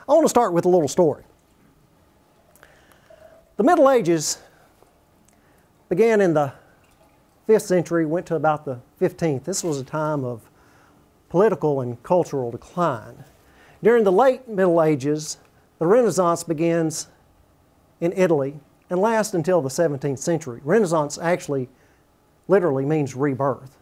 I want to start with a little story. The Middle Ages began in the 5th century, went to about the 15th. This was a time of political and cultural decline. During the late Middle Ages, the Renaissance begins in Italy and lasts until the 17th century. Renaissance actually literally means rebirth.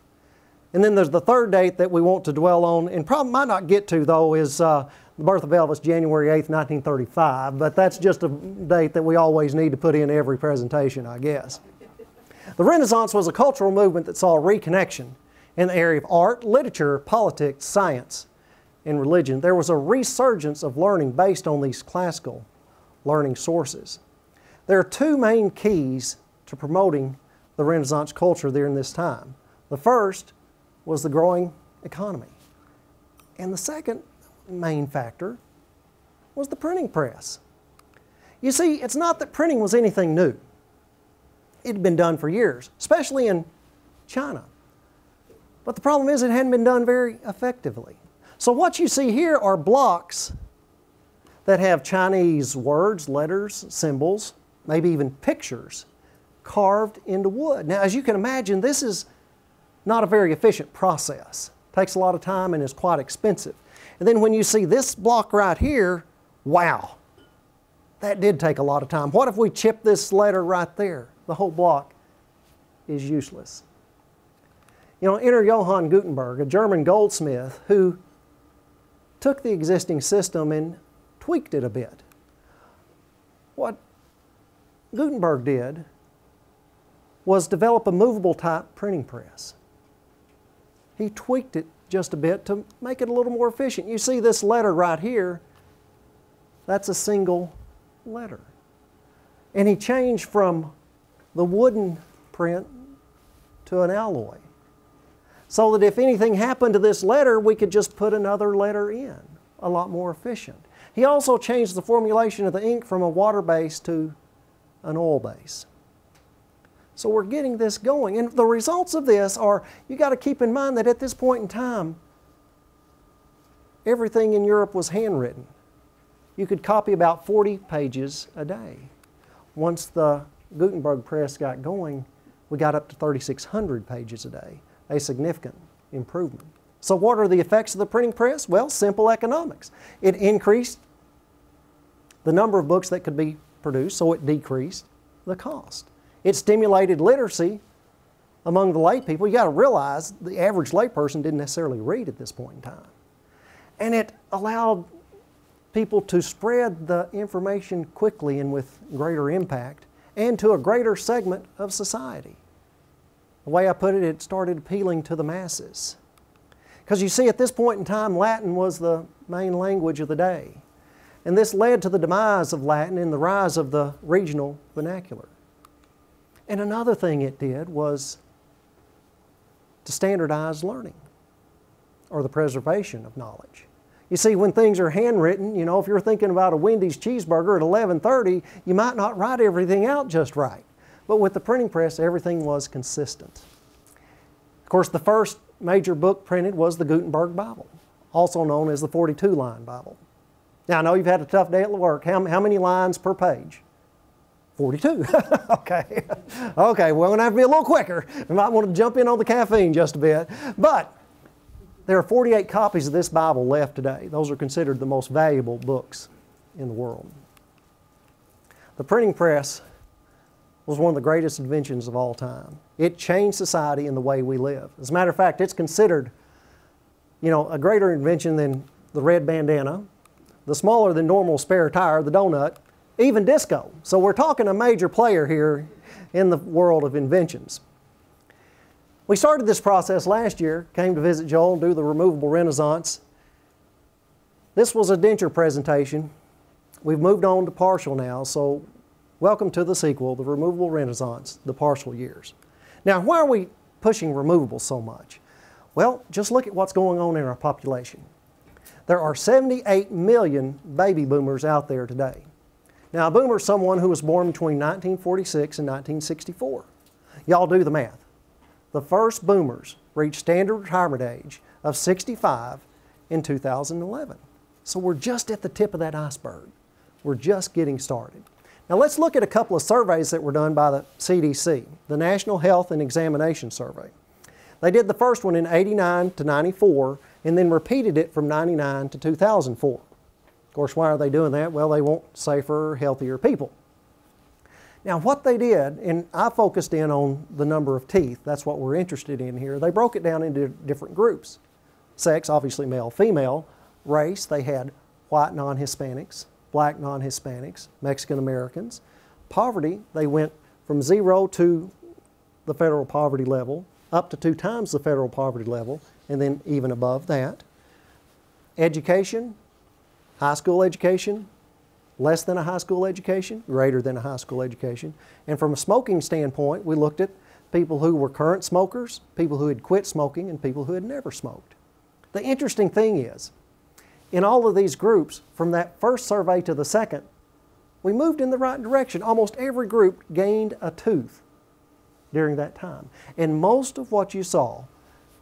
And then there's the third date that we want to dwell on, and probably might not get to though, is the birth of Elvis, January 8th, 1935, but that's just a date that we always need to put in every presentation, I guess. The Renaissance was a cultural movement that saw a reconnection in the area of art, literature, politics, science, and religion. There was a resurgence of learning based on these classical learning sources. There are two main keys to promoting the Renaissance culture during this time. The first was the growing economy. And the second main factor was the printing press. You see, it's not that printing was anything new. It had been done for years, especially in China. But the problem is it hadn't been done very effectively. So what you see here are blocks that have Chinese words, letters, symbols, maybe even pictures carved into wood. Now, as you can imagine, this is not a very efficient process. It takes a lot of time and is quite expensive. And then when you see this block right here, wow, that did take a lot of time. What if we chip this letter right there? The whole block is useless. You know, enter Johann Gutenberg, a German goldsmith who took the existing system and tweaked it a bit. What Gutenberg did was develop a movable type printing press. He tweaked it just a bit to make it a little more efficient. You see this letter right here, that's a single letter. And he changed from the wooden print to an alloy, so that if anything happened to this letter, we could just put another letter in, a lot more efficient. He also changed the formulation of the ink from a water base to an oil base. So we're getting this going. And the results of this are, you got to keep in mind that at this point in time, everything in Europe was handwritten. You could copy about 40 pages a day. Once the Gutenberg press got going, we got up to 3,600 pages a day, a significant improvement. So what are the effects of the printing press? Well, simple economics. It increased the number of books that could be produced, so it decreased the cost. It stimulated literacy among the lay people. You got to realize the average layperson didn't necessarily read at this point in time. And it allowed people to spread the information quickly and with greater impact and to a greater segment of society. The way I put it, it started appealing to the masses. Because you see, at this point in time, Latin was the main language of the day. And this led to the demise of Latin and the rise of the regional vernacular. And another thing it did was to standardize learning, or the preservation of knowledge. You see, when things are handwritten, you know, if you're thinking about a Wendy's cheeseburger at 11:30, you might not write everything out just right. But with the printing press, everything was consistent. Of course, the first major book printed was the Gutenberg Bible, also known as the 42-line Bible. Now, I know you've had a tough day at work. How many lines per page? 42. Okay. Okay, well, we're going to have to be a little quicker. We might want to jump in on the caffeine just a bit. But there are 48 copies of this Bible left today. Those are considered the most valuable books in the world. The printing press was one of the greatest inventions of all time. It changed society and the way we live. As a matter of fact, it's considered, you know, a greater invention than the red bandana, the smaller than normal spare tire, the donut, even disco. So we're talking a major player here in the world of inventions. We started this process last year, came to visit Joel and do the removable Renaissance. This was a denture presentation. We've moved on to partial now, so welcome to the sequel, the removable Renaissance, the partial years. Now, why are we pushing removable so much? Well, just look at what's going on in our population. There are 78 million baby boomers out there today. Now, a boomer is someone who was born between 1946 and 1964. Y'all do the math. The first boomers reached standard retirement age of 65 in 2011. So we're just at the tip of that iceberg. We're just getting started. Now let's look at a couple of surveys that were done by the CDC, the National Health and Examination Survey. They did the first one in '89 to '94 and then repeated it from '99 to 2004. Of course, why are they doing that? Well, they want safer, healthier people. Now what they did, and I focused in on the number of teeth, that's what we're interested in here, they broke it down into different groups. Sex, obviously male, female. Race, they had white non-Hispanics, black non-Hispanics, Mexican Americans. Poverty, they went from 0 to the federal poverty level, up to 2 times the federal poverty level, and then even above that. Education, high school education, less than a high school education, greater than a high school education. And from a smoking standpoint, we looked at people who were current smokers, people who had quit smoking, and people who had never smoked. The interesting thing is, in all of these groups, from that first survey to the second, we moved in the right direction. Almost every group gained a tooth during that time. And most of what you saw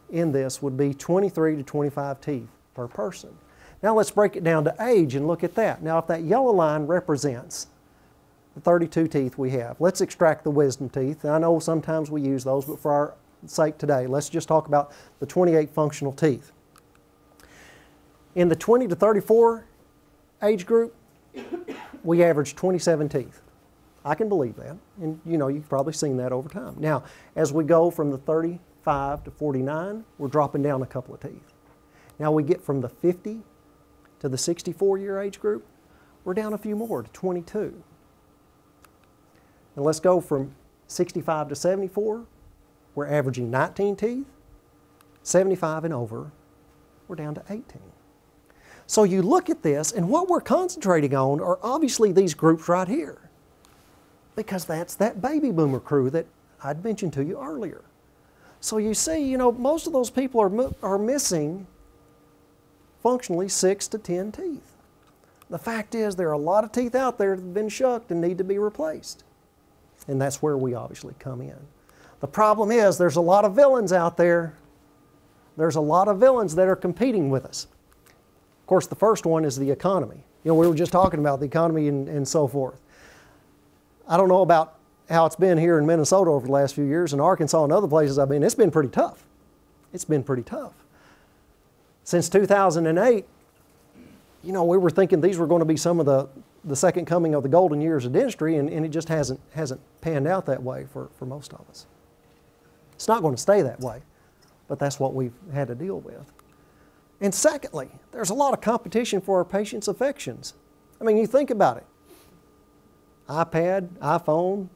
in this would be 23 to 25 teeth per person. Now let's break it down to age and look at that. Now if that yellow line represents the 32 teeth we have, let's extract the wisdom teeth. And I know sometimes we use those, but for our sake today, let's just talk about the 28 functional teeth. In the 20 to 34 age group, we average 27 teeth. I can believe that, and you know, you've probably seen that over time. Now, as we go from the 35 to 49, we're dropping down a couple of teeth. Now we get from the 50 to the 64-year age group, we're down a few more to 22. And let's go from 65 to 74, we're averaging 19 teeth. 75 and over, we're down to 18. So you look at this, and what we're concentrating on are obviously these groups right here, because that's that baby boomer crew that I'd mentioned to you earlier. So you see, you know, most of those people are missing functionally 6 to 10 teeth. The fact is there are a lot of teeth out there that have been shucked and need to be replaced. And that's where we obviously come in. The problem is there's a lot of villains out there. There's a lot of villains that are competing with us. Of course, the first one is the economy. You know, we were just talking about the economy and so forth. I don't know about how it's been here in Minnesota over the last few years. In Arkansas and other places I've been, it's been pretty tough. It's been pretty tough. Since 2008, you know, we were thinking these were going to be some of the second coming of the golden years of dentistry, and it just hasn't panned out that way for most of us. It's not going to stay that way, but that's what we've had to deal with. And secondly, there's a lot of competition for our patients' affections. I mean, you think about it. iPad, iPhone,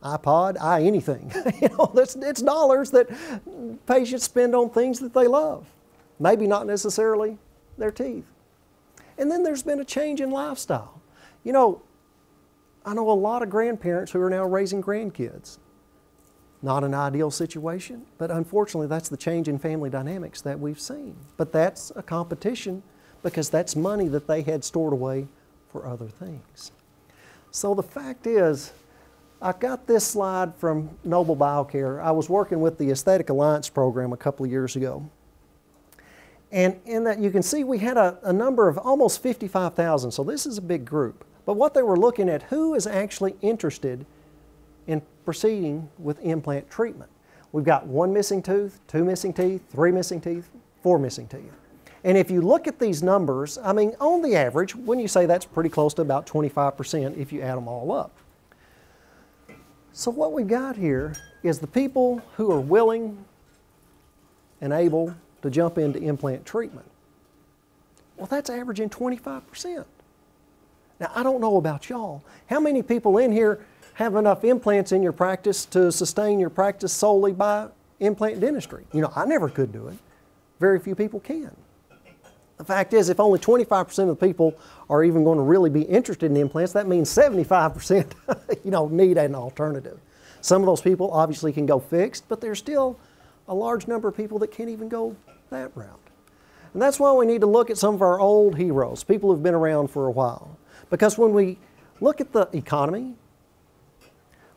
iPod, anything. You know, it's dollars that patients spend on things that they love. Maybe not necessarily their teeth. And then there's been a change in lifestyle. You know, I know a lot of grandparents who are now raising grandkids. Not an ideal situation, but unfortunately that's the change in family dynamics that we've seen. But that's a competition because that's money that they had stored away for other things. So the fact is, I got this slide from Noble Biocare. I was working with the Aesthetic Alliance program a couple of years ago. And in that you can see we had a number of almost 55,000, so this is a big group. But what they were looking at, who is actually interested in proceeding with implant treatment. We've got 1 missing tooth, 2 missing teeth, 3 missing teeth, 4 missing teeth. And if you look at these numbers, I mean, on the average, when you say that's pretty close to about 25% if you add them all up. So what we've got here is the people who are willing and able to jump into implant treatment. Well, that's averaging 25%. Now, I don't know about y'all. How many people in here have enough implants in your practice to sustain your practice solely by implant dentistry? You know, I never could do it. Very few people can. The fact is, if only 25% of the people are even going to really be interested in implants, that means 75% you know, need an alternative. Some of those people obviously can go fixed, but there's still a large number of people that can't even go that route. And that's why we need to look at some of our old heroes, people who've been around for a while. Because when we look at the economy,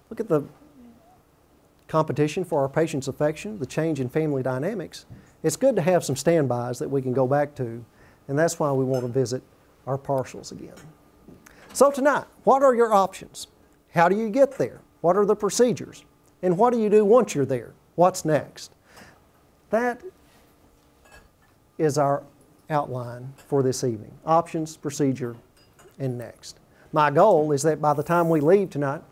look at the competition for our patients' affection, the change in family dynamics, it's good to have some standbys that we can go back to And that's why we want to visit our partials again. So tonight, what are your options? How do you get there? What are the procedures? And what do you do once you're there? What's next? That is our outline for this evening. Options, procedure, and next. My goal is that by the time we leave tonight,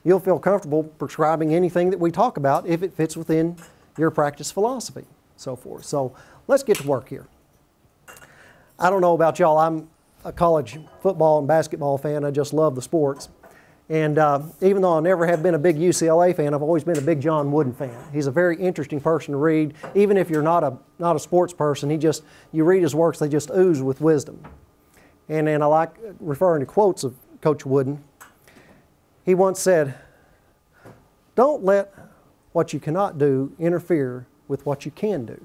you'll feel comfortable prescribing anything that we talk about if it fits within your practice philosophy, so forth. So let's get to work here. I don't know about y'all, I'm a college football and basketball fan. I just love the sports. And even though I never have been a big UCLA fan, I've always been a big John Wooden fan. He's a very interesting person to read. Even if you're not a sports person, you read his works, they just ooze with wisdom. And I like referring to quotes of Coach Wooden. He once said, "Don't let what you cannot do interfere with what you can do."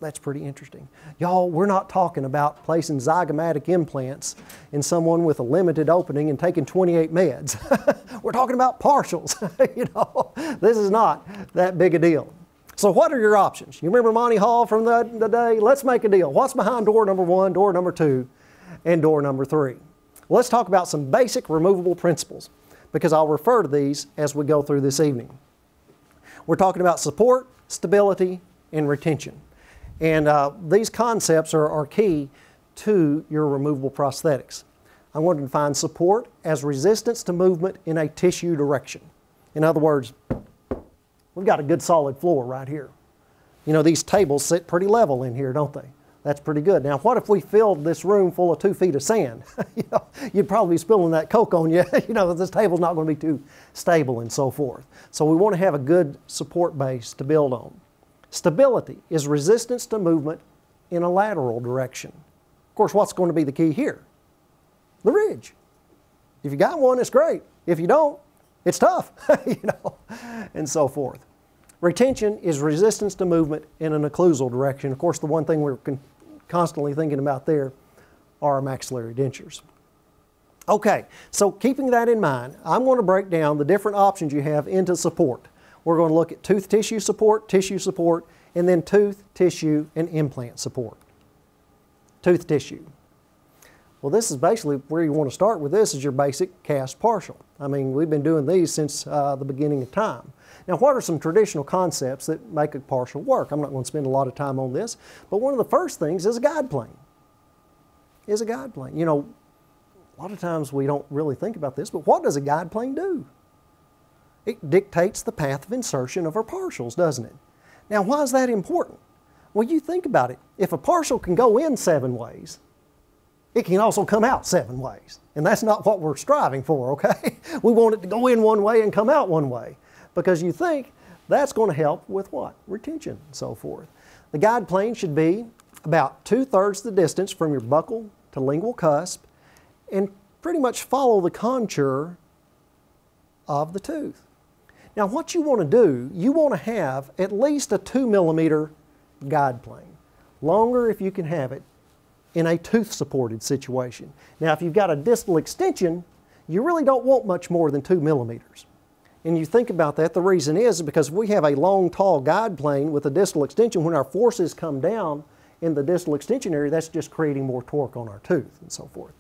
That's pretty interesting. Y'all, we're not talking about placing zygomatic implants in someone with a limited opening and taking 28 meds. We're talking about partials. You know, this is not that big a deal. So what are your options? You remember Monty Hall from the day? Let's make a deal. What's behind door number 1, door number 2, and door number 3? Let's talk about some basic removable principles, because I'll refer to these as we go through this evening. We're talking about support, stability, and retention. And these concepts are key to your removable prosthetics. I'm going to define support as resistance to movement in a tissue direction. In other words, we've got a good solid floor right here. You know, these tables sit pretty level in here, don't they? That's pretty good. Now, what if we filled this room full of 2 feet of sand? You know, you'd probably be spilling that Coke on you. You know, this table's not going to be too stable and so forth. So we want to have a good support base to build on. Stability is resistance to movement in a lateral direction. Of course, what's going to be the key here? The ridge. If you got one, it's great. If you don't, it's tough, you know, and so forth. Retention is resistance to movement in an occlusal direction. Of course, the one thing we're constantly thinking about there are maxillary dentures. Okay, so keeping that in mind, I'm going to break down the different options you have into support. We're going to look at tooth tissue support, and then tooth, tissue, and implant support. Tooth tissue. Well, this is basically where you want to start with. This is your basic cast partial. I mean, we've been doing these since the beginning of time. Now, what are some traditional concepts that make a partial work? I'm not going to spend a lot of time on this, but one of the first things is a guide plane. Is a guide plane. You know, a lot of times we don't really think about this, but what does a guide plane do? It dictates the path of insertion of our partials, doesn't it? Now, why is that important? Well, you think about it. If a partial can go in 7 ways, it can also come out 7 ways. And that's not what we're striving for, okay? We want it to go in one way and come out one way, because you think that's going to help with what? Retention and so forth. The guide plane should be about 2/3 the distance from your buccal to lingual cusp and pretty much follow the contour of the tooth. Now, what you want to do, you want to have at least a 2 millimeter guide plane. Longer if you can have it in a tooth-supported situation. Now, if you've got a distal extension, you really don't want much more than 2 millimeters. And you think about that, the reason is because if we have a long, tall guide plane with a distal extension, when our forces come down in the distal extension area, that's just creating more torque on our tooth and so forth.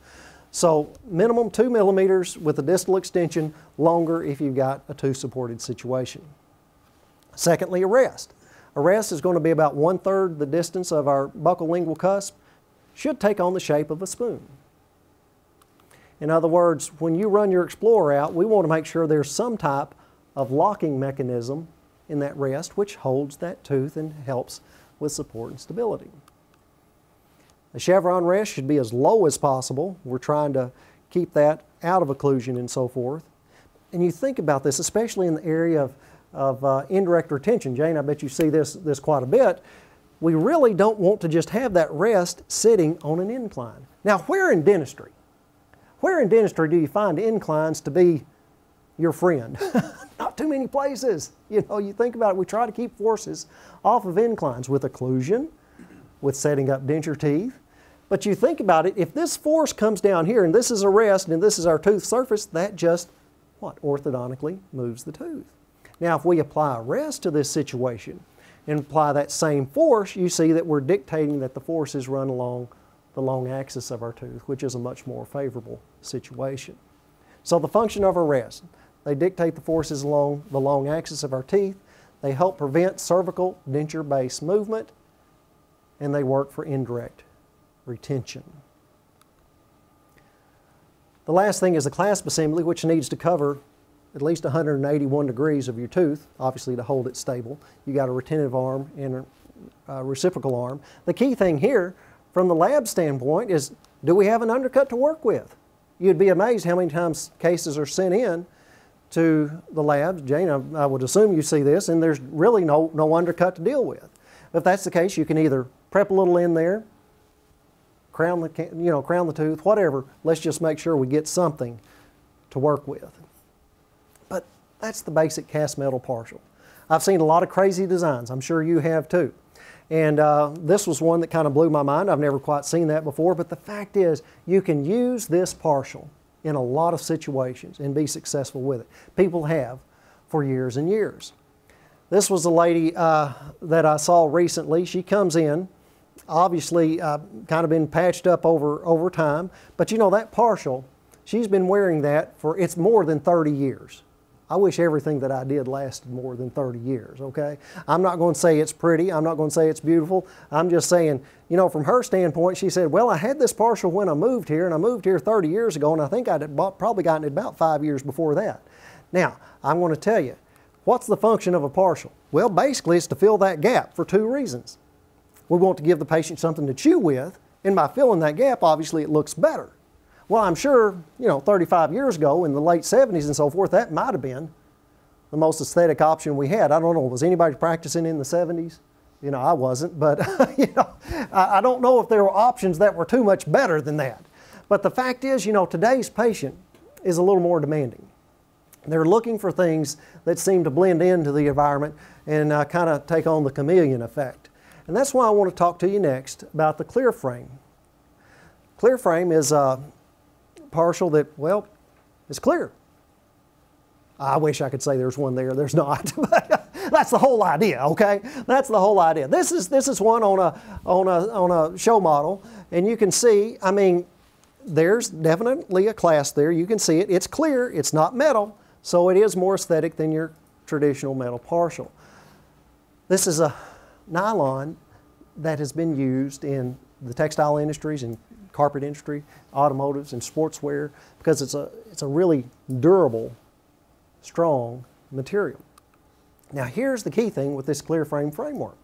So minimum 2 millimeters with a distal extension, longer if you've got a tooth-supported situation. Secondly, a rest. A rest is going to be about 1/3 the distance of our buccal lingual cusp. Should take on the shape of a spoon. In other words, when you run your Explorer out, we want to make sure there's some type of locking mechanism in that rest which holds that tooth and helps with support and stability. The chevron rest should be as low as possible. We're trying to keep that out of occlusion and so forth. And you think about this, especially in the area of indirect retention. Jane, I bet you see this quite a bit. We really don't want to just have that rest sitting on an incline. Now, where in dentistry do you find inclines to be your friend? Not too many places. You know, you think about it, we try to keep forces off of inclines with occlusion, with setting up denture teeth. But you think about it, if this force comes down here and this is a rest and this is our tooth surface, that just, what, orthodontically moves the tooth. Now, if we apply a rest to this situation, and apply that same force, you see that we're dictating that the force is run along the long axis of our tooth, which is a much more favorable situation. So the function of arrest, they dictate the forces along the long axis of our teeth, they help prevent cervical denture-based movement, and they work for indirect retention. The last thing is the clasp assembly, which needs to cover at least 181 degrees of your tooth, obviously to hold it stable. You got a retentive arm and a reciprocal arm. The key thing here, from the lab standpoint, is do we have an undercut to work with? You'd be amazed how many times cases are sent in to the lab. Jane, I would assume you see this, and there's really no undercut to deal with. If that's the case, you can either prep a little in there, crown the tooth, whatever. Let's just make sure we get something to work with. But that's the basic cast metal partial. I've seen a lot of crazy designs. I'm sure you have too. And this was one that kind of blew my mind. I've never quite seen that before, but the fact is you can use this partial in a lot of situations and be successful with it. People have for years and years. This was a lady that I saw recently. She comes in, obviously kind of been patched up over time, but you know that partial, she's been wearing that for, it's more than 30 years. I wish everything that I did lasted more than 30 years, okay? I'm not going to say it's pretty. I'm not going to say it's beautiful. I'm just saying, you know, from her standpoint, she said, well, I had this partial when I moved here, and I moved here 30 years ago, and I think I'd probably gotten it about 5 years before that. Now, I'm going to tell you, what's the function of a partial? Well, basically, it's to fill that gap for two reasons. We want to give the patient something to chew with, and by filling that gap, obviously, it looks better. Well, I'm sure, you know, 35 years ago in the late 70s and so forth, that might have been the most aesthetic option we had. I don't know, was anybody practicing in the 70s? You know, I wasn't, but you know, I don't know if there were options that were too much better than that. But the fact is, you know, today's patient is a little more demanding. They're looking for things that seem to blend into the environment and kind of take on the chameleon effect. And that's why I want to talk to you next about the clear frame. Clear frame is a partial that, well, is clear. I wish I could say there's one there. There's not. That's the whole idea, okay? That's the whole idea. This is one on a show model, and you can see, I mean, there's definitely a clasp there. You can see it. It's clear. It's not metal, so it is more aesthetic than your traditional metal partial. This is a nylon that has been used in the textile industries and carpet industry, automotives, and sportswear, because it's a really durable, strong material. Now here's the key thing with this clear frame framework.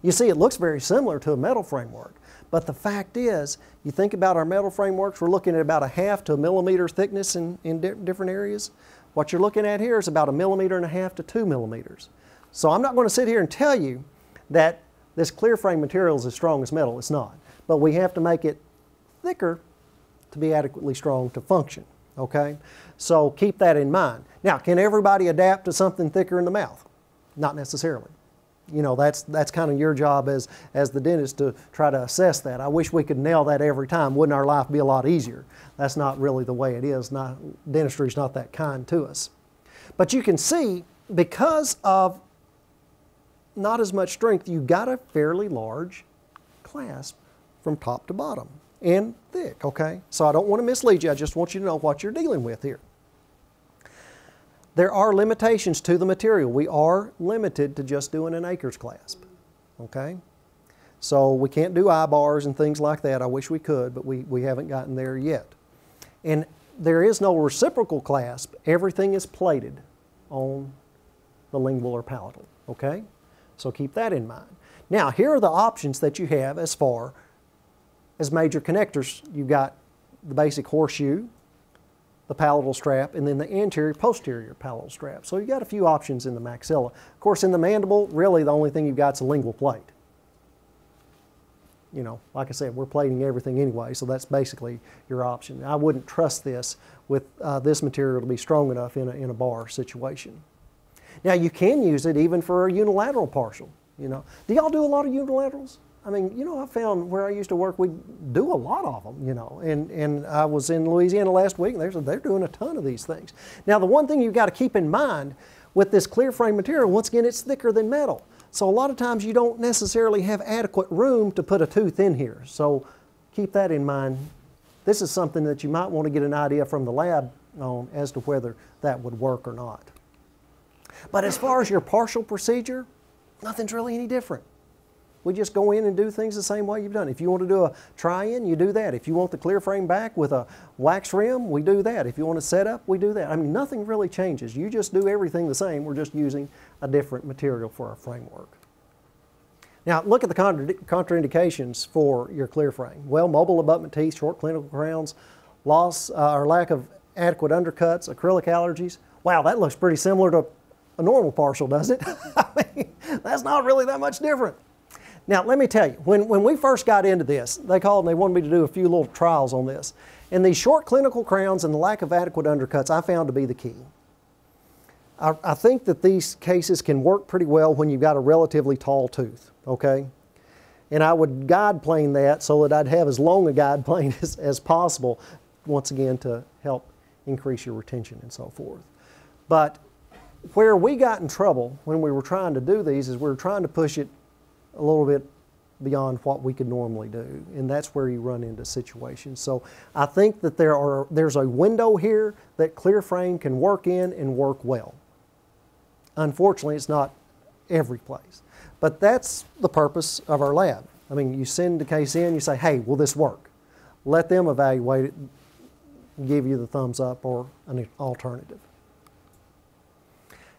You see, it looks very similar to a metal framework, but the fact is, you think about our metal frameworks, we're looking at about 1/2 to 1 millimeter thickness in different areas. What you're looking at here is about 1.5 millimeters to 2 millimeters. So I'm not going to sit here and tell you that this clear frame material is as strong as metal. It's not. But we have to make it thicker to be adequately strong to function, okay? So keep that in mind. Now, can everybody adapt to something thicker in the mouth? Not necessarily. You know, that's kind of your job as the dentist to try to assess that. I wish we could nail that every time. Wouldn't our life be a lot easier? That's not really the way it is. Dentistry is not that kind to us. But you can see, because of not as much strength, you got a fairly large clasp from top to bottom and thick, okay? So I don't want to mislead you. I just want you to know what you're dealing with here. There are limitations to the material. We are limited to just doing an Akers clasp, okay? So we can't do eye bars and things like that. I wish we could, but we haven't gotten there yet. And there is no reciprocal clasp. Everything is plated on the lingual or palatal, okay? So keep that in mind. Now, here are the options that you have as far as major connectors. You've got the basic horseshoe, the palatal strap, and then the anterior posterior palatal strap. So you've got a few options in the maxilla. Of course, in the mandible, really the only thing you've got is a lingual plate. You know, like I said, we're plating everything anyway, so that's basically your option. I wouldn't trust this with this material to be strong enough in a bar situation. Now, you can use it even for a unilateral partial, you know. Do y'all do a lot of unilaterals? I mean, you know, I found where I used to work, we do a lot of them, you know, and I was in Louisiana last week, and they're doing a ton of these things. Now, the one thing you've got to keep in mind with this clear frame material, once again, it's thicker than metal. So a lot of times you don't necessarily have adequate room to put a tooth in here. So keep that in mind. This is something that you might want to get an idea from the lab on as to whether that would work or not. But as far as your partial procedure, nothing's really any different. We just go in and do things the same way you've done. If you want to do a try-in, you do that. If you want the clear frame back with a wax rim, we do that. If you want to set up, we do that. I mean, nothing really changes. You just do everything the same. We're just using a different material for our framework. Now, look at the contraindications for your clear frame. Well, mobile abutment teeth, short clinical crowns, loss or lack of adequate undercuts, acrylic allergies. Wow, that looks pretty similar to a normal partial, doesn't it? I mean, that's not really that much different. Now, let me tell you, when we first got into this, they called and they wanted me to do a few little trials on this. And these short clinical crowns and the lack of adequate undercuts I found to be the key. I think that these cases can work pretty well when you've got a relatively tall tooth, okay? And I would guide plane that so that I'd have as long a guide plane as possible, once again, to help increase your retention and so forth. But where we got in trouble when we were trying to do these is we were trying to push it a little bit beyond what we could normally do, and that's where you run into situations. So I think that there's a window here that clear frame can work in and work well. Unfortunately, it's not every place, but that's the purpose of our lab. I mean, you send the case in, you say, hey, will this work? Let them evaluate it, give you the thumbs up or an alternative.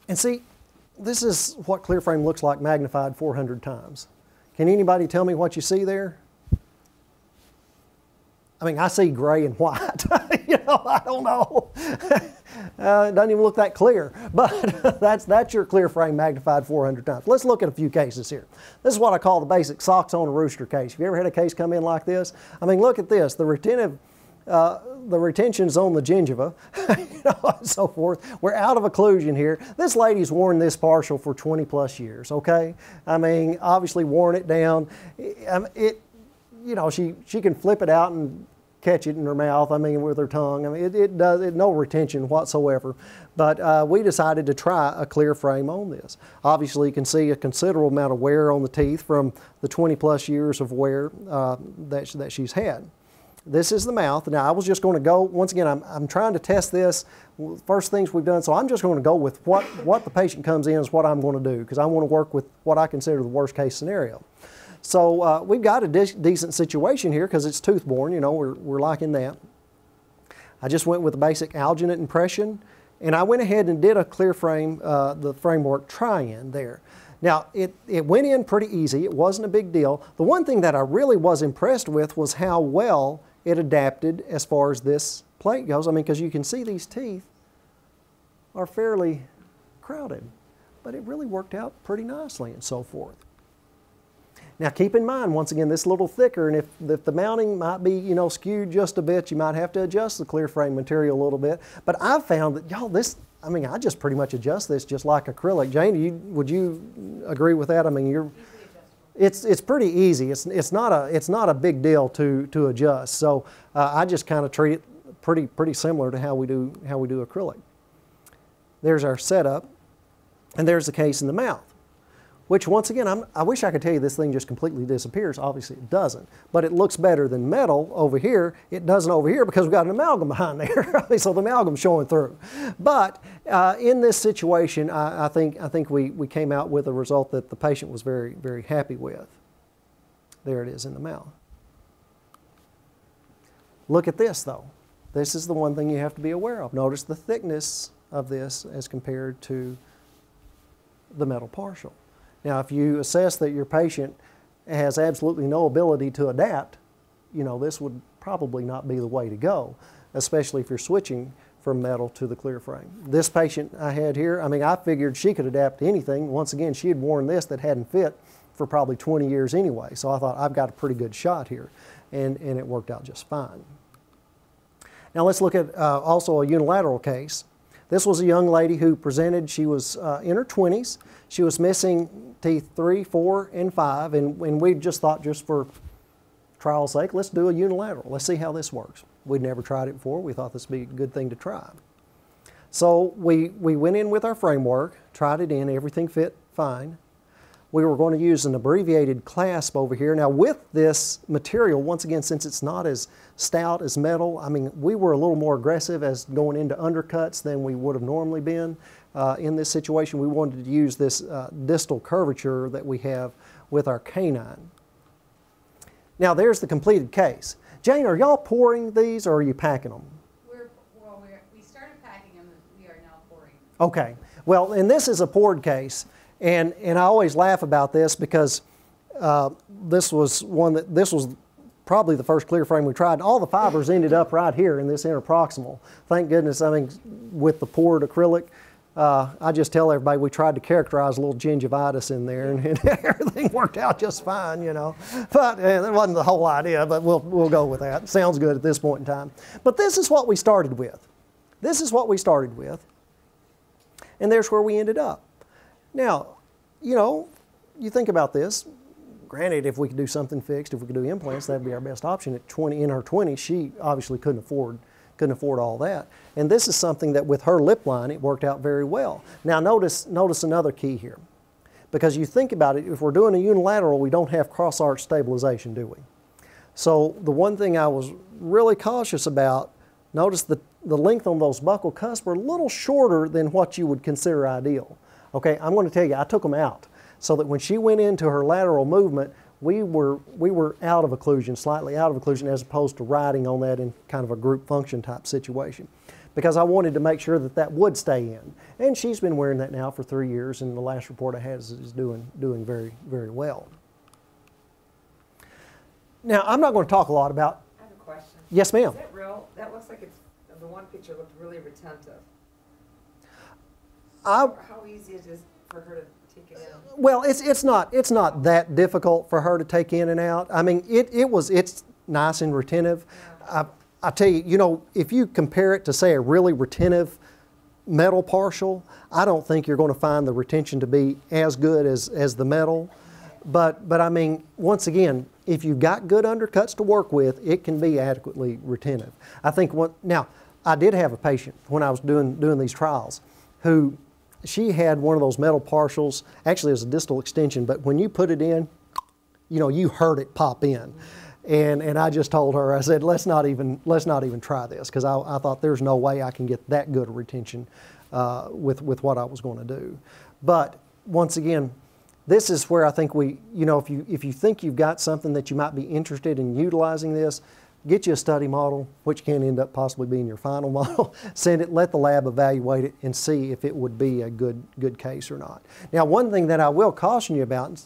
And see, this is what clear frame looks like magnified 400 times. Can anybody tell me what you see there? I mean, I see gray and white. You know, I don't know. It doesn't even look that clear, but that's your clear frame magnified 400 times. Let's look at a few cases here. This is what I call the basic socks on a rooster case. Have you ever had a case come in like this? I mean, look at this. The retention's on the gingiva, you know, and so forth. We're out of occlusion here. This lady's worn this partial for 20 plus years, okay? I mean, obviously worn it down. You know, she can flip it out and catch it in her mouth, I mean, with her tongue. I mean, it no retention whatsoever. But we decided to try a clear frame on this. Obviously, you can see a considerable amount of wear on the teeth from the 20 plus years of wear that she's had. This is the mouth. Now, I was just going to go, once again, I'm trying to test this. First things we've done, so I'm just going to go with what the patient comes in is what I'm going to do, because I want to work with what I consider the worst case scenario. So we've got a decent situation here because it's tooth-borne, you know, we're liking that. I just went with a basic alginate impression, and I went ahead and did a clear frame, the framework try-in there. Now, it went in pretty easy. It wasn't a big deal. The one thing that I really was impressed with was how well it adapted as far as this plate goes. I mean, because you can see these teeth are fairly crowded, but it really worked out pretty nicely and so forth. Now, keep in mind, once again, this is a little thicker, and if the mounting might be, you know, skewed just a bit, you might have to adjust the clear frame material a little bit. But I've found that, y'all, I mean, I just pretty much adjust this just like acrylic. Jane, would you agree with that? I mean, it's pretty easy. It's not a big deal to adjust. So I just kind of treat it pretty similar to how we do acrylic. There's our setup, and there's the case in the mouth. Which, once again, I wish I could tell you this thing just completely disappears. Obviously, it doesn't. But it looks better than metal over here. It doesn't over here because we've got an amalgam behind there. So the amalgam's showing through. But in this situation, I think we came out with a result that the patient was very, very happy with. There it is in the mouth. Look at this, though. This is the one thing you have to be aware of. Notice the thickness of this as compared to the metal partial. Now, if you assess that your patient has absolutely no ability to adapt, you know, this would probably not be the way to go, especially if you're switching from metal to the clear frame. This patient I had here, I mean, I figured she could adapt to anything. Once again, she had worn this that hadn't fit for probably 20 years anyway, so I thought I've got a pretty good shot here, and it worked out just fine. Now, let's look at also a unilateral case. This was a young lady who presented. She was in her 20s. She was missing teeth 3, 4, and 5, and we just thought, just for trial's sake, let's do a unilateral. Let's see how this works. We'd never tried it before. We thought this would be a good thing to try. So we went in with our framework, tried it in, everything fit fine. we were going to use an abbreviated clasp over here. Now with this material, once again, since it's not as stout as metal, I mean, we were a little more aggressive as going into undercuts than we would have normally been. In this situation, we wanted to use this distal curvature that we have with our canine. Now there's the completed case. Jane, are y'all pouring these or are you packing them? We started packing them, we are now pouring. Okay. Well, and this is a poured case, and I always laugh about this because this was probably the first clear frame we tried. All the fibers ended up right here in this interproximal. Thank goodness, I mean, with the poured acrylic, I just tell everybody we tried to characterize a little gingivitis in there, and everything worked out just fine, you know. But that wasn't the whole idea, but we'll go with that. Sounds good at this point in time. But this is what we started with. This is what we started with, and there's where we ended up. Now, you know, you think about this. Granted, if we could do something fixed, if we could do implants, that'd be our best option. At 20, in her 20s, she obviously couldn't afford all that. And this is something that with her lip line, it worked out very well. Now notice another key here. Because you think about it, if we're doing a unilateral, we don't have cross-arch stabilization, do we? So the one thing I was really cautious about, notice the length on those buccal cusps were a little shorter than what you would consider ideal. Okay, I'm going to tell you, I took them out so that when she went into her lateral movement, we were out of occlusion, slightly out of occlusion, as opposed to riding on that in kind of a group function type situation. Because I wanted to make sure that that would stay in. And she's been wearing that now for 3 years, and the last report I had is doing very, very well. Now, I'm not going to talk a lot about... I have a question. Yes, ma'am. Is that real? That looks like it's, the one picture looked really retentive. How easy is it for her to take it in? Well, it's not that difficult for her to take in and out. I mean, it's nice and retentive. Yeah. I tell you, you know, if you compare it to, say, a really retentive metal partial, I don't think you're going to find the retention to be as good as the metal. But I mean, once again, if you've got good undercuts to work with, it can be adequately retentive. I think now, I did have a patient when I was doing these trials who she had one of those metal partials, actually as a distal extension, but when you put it in, you know, you heard it pop in. And I just told her, I said, let's not even try this, because I thought there's no way I can get that good a retention with what I was going to do. But once again, this is where I think we, you know, if you think you've got something that you might be interested in utilizing this, get you a study model, which can end up possibly being your final model. Send it, let the lab evaluate it, and see if it would be a good case or not. Now, one thing that I will caution you about,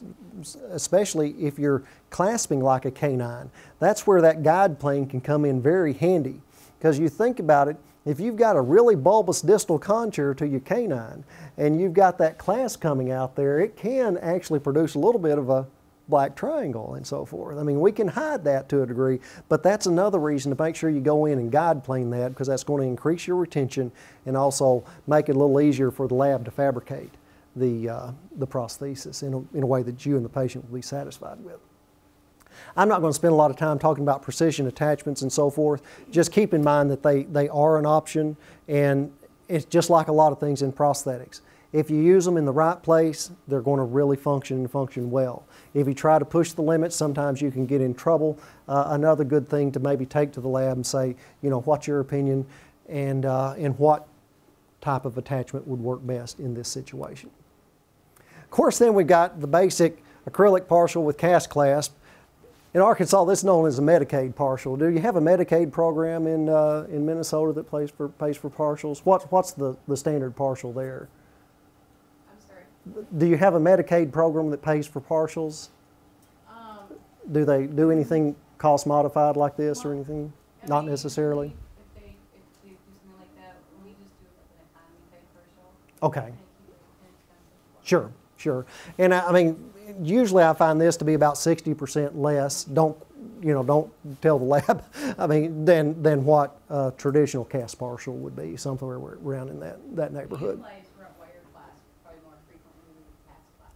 especially if you're clasping like a canine, that's where that guide plane can come in very handy. Because you think about it, if you've got a really bulbous distal contour to your canine, and you've got that clasp coming out there, it can actually produce a little bit of a black triangle and so forth. I mean, we can hide that to a degree, but that's another reason to make sure you go in and guide plane that, because that's going to increase your retention and also make it a little easier for the lab to fabricate the prosthesis in a way that you and the patient will be satisfied with. I'm not going to spend a lot of time talking about precision attachments and so forth. Just keep in mind that they are an option, and it's just like a lot of things in prosthetics. If you use them in the right place, they're going to really function well. If you try to push the limits, sometimes you can get in trouble. Another good thing to maybe take to the lab and say, you know, what's your opinion, and what type of attachment would work best in this situation. Of course, then we've got the basic acrylic partial with cast clasp. In Arkansas, this is known as a Medicaid partial. Do you have a Medicaid program in Minnesota that pays for partials? What's the standard partial there? Do you have a Medicaid program that pays for partials? Do they do anything cost modified like this or anything? Not necessarily. If they do something like that, we just do it like an economy type partial. Okay. Sure, sure. And I mean, usually I find this to be about 60% less. Don't tell the lab. I mean, than what a traditional cast partial would be, somewhere around in that neighborhood.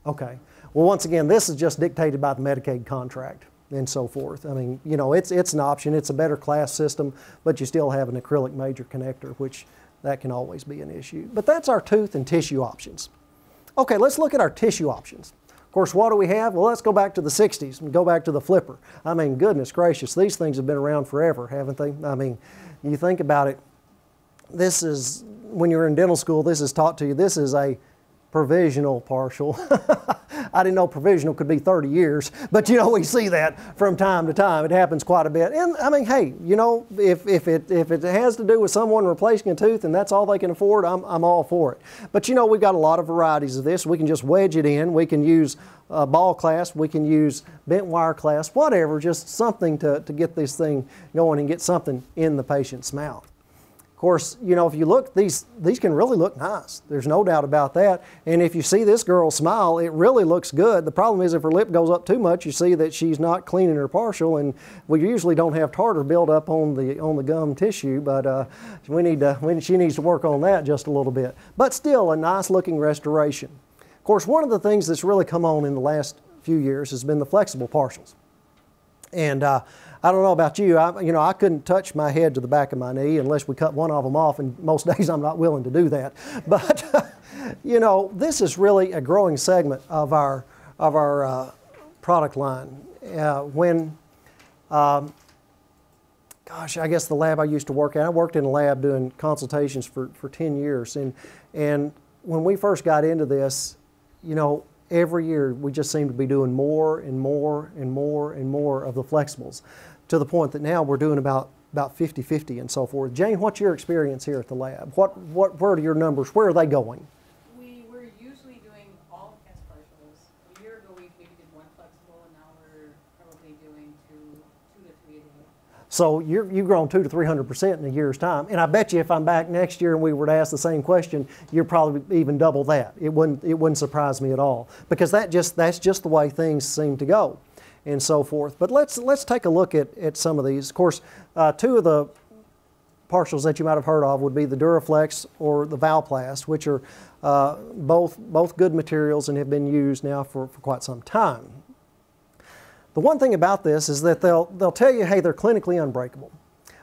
Okay. Well, once again, this is just dictated by the Medicaid contract and so forth. I mean, you know, it's an option. It's a better class system, but you still have an acrylic major connector, which that can always be an issue. But that's our tooth and tissue options. Okay, let's look at our tissue options. Of Of course, what do we have? Well, let's go back to the 60s and go back to the flipper. I mean, goodness gracious, these things have been around forever, haven't they? I mean, you think about it, this is, when you're in dental school, this is taught to you, this is a provisional partial. I didn't know provisional could be 30 years, but you know, we see that from time to time. It happens quite a bit. And I mean, hey, you know, if it has to do with someone replacing a tooth and that's all they can afford, I'm all for it. But you know, we've got a lot of varieties of this. We can just wedge it in. We can use ball clasp. We can use bent wire clasp, whatever, just something to get this thing going and get something in the patient's mouth. Of course, you know, if you look, these can really look nice. There's no doubt about that. And if you see this girl smile, it really looks good. The problem is if her lip goes up too much, you see that she's not cleaning her partial, and we usually don't have tartar build up on the gum tissue, but she needs to work on that just a little bit. But still, a nice looking restoration. Of course, one of the things that's really come on in the last few years has been the flexible partials. And I don't know about you, I couldn't touch my head to the back of my knee unless we cut one of them off, and most days I'm not willing to do that. But, you know, this is really a growing segment of our product line. Gosh, I guess the lab I used to work at, I worked in a lab doing consultations for 10 years. And when we first got into this, you know, every year we just seem to be doing more and more and more and more of the flexibles, to the point that now we're doing about 50-50 and so forth. Jane, what's your experience here at the lab? Where are your numbers? Where are they going? We were usually doing all cast partials. A year ago we maybe did one flexible, and now we're probably doing two to three a day. So you've grown 200 to 300% in a year's time. And I bet you if I'm back next year and we were to ask the same question, you're probably even double that. It wouldn't surprise me at all, because that's just the way things seem to go and so forth. But let's take a look at some of these. Of course, two of the partials that you might have heard of would be the Duraflex or the Valplast, which are both good materials and have been used now for quite some time. The one thing about this is that they'll tell you, hey, they're clinically unbreakable.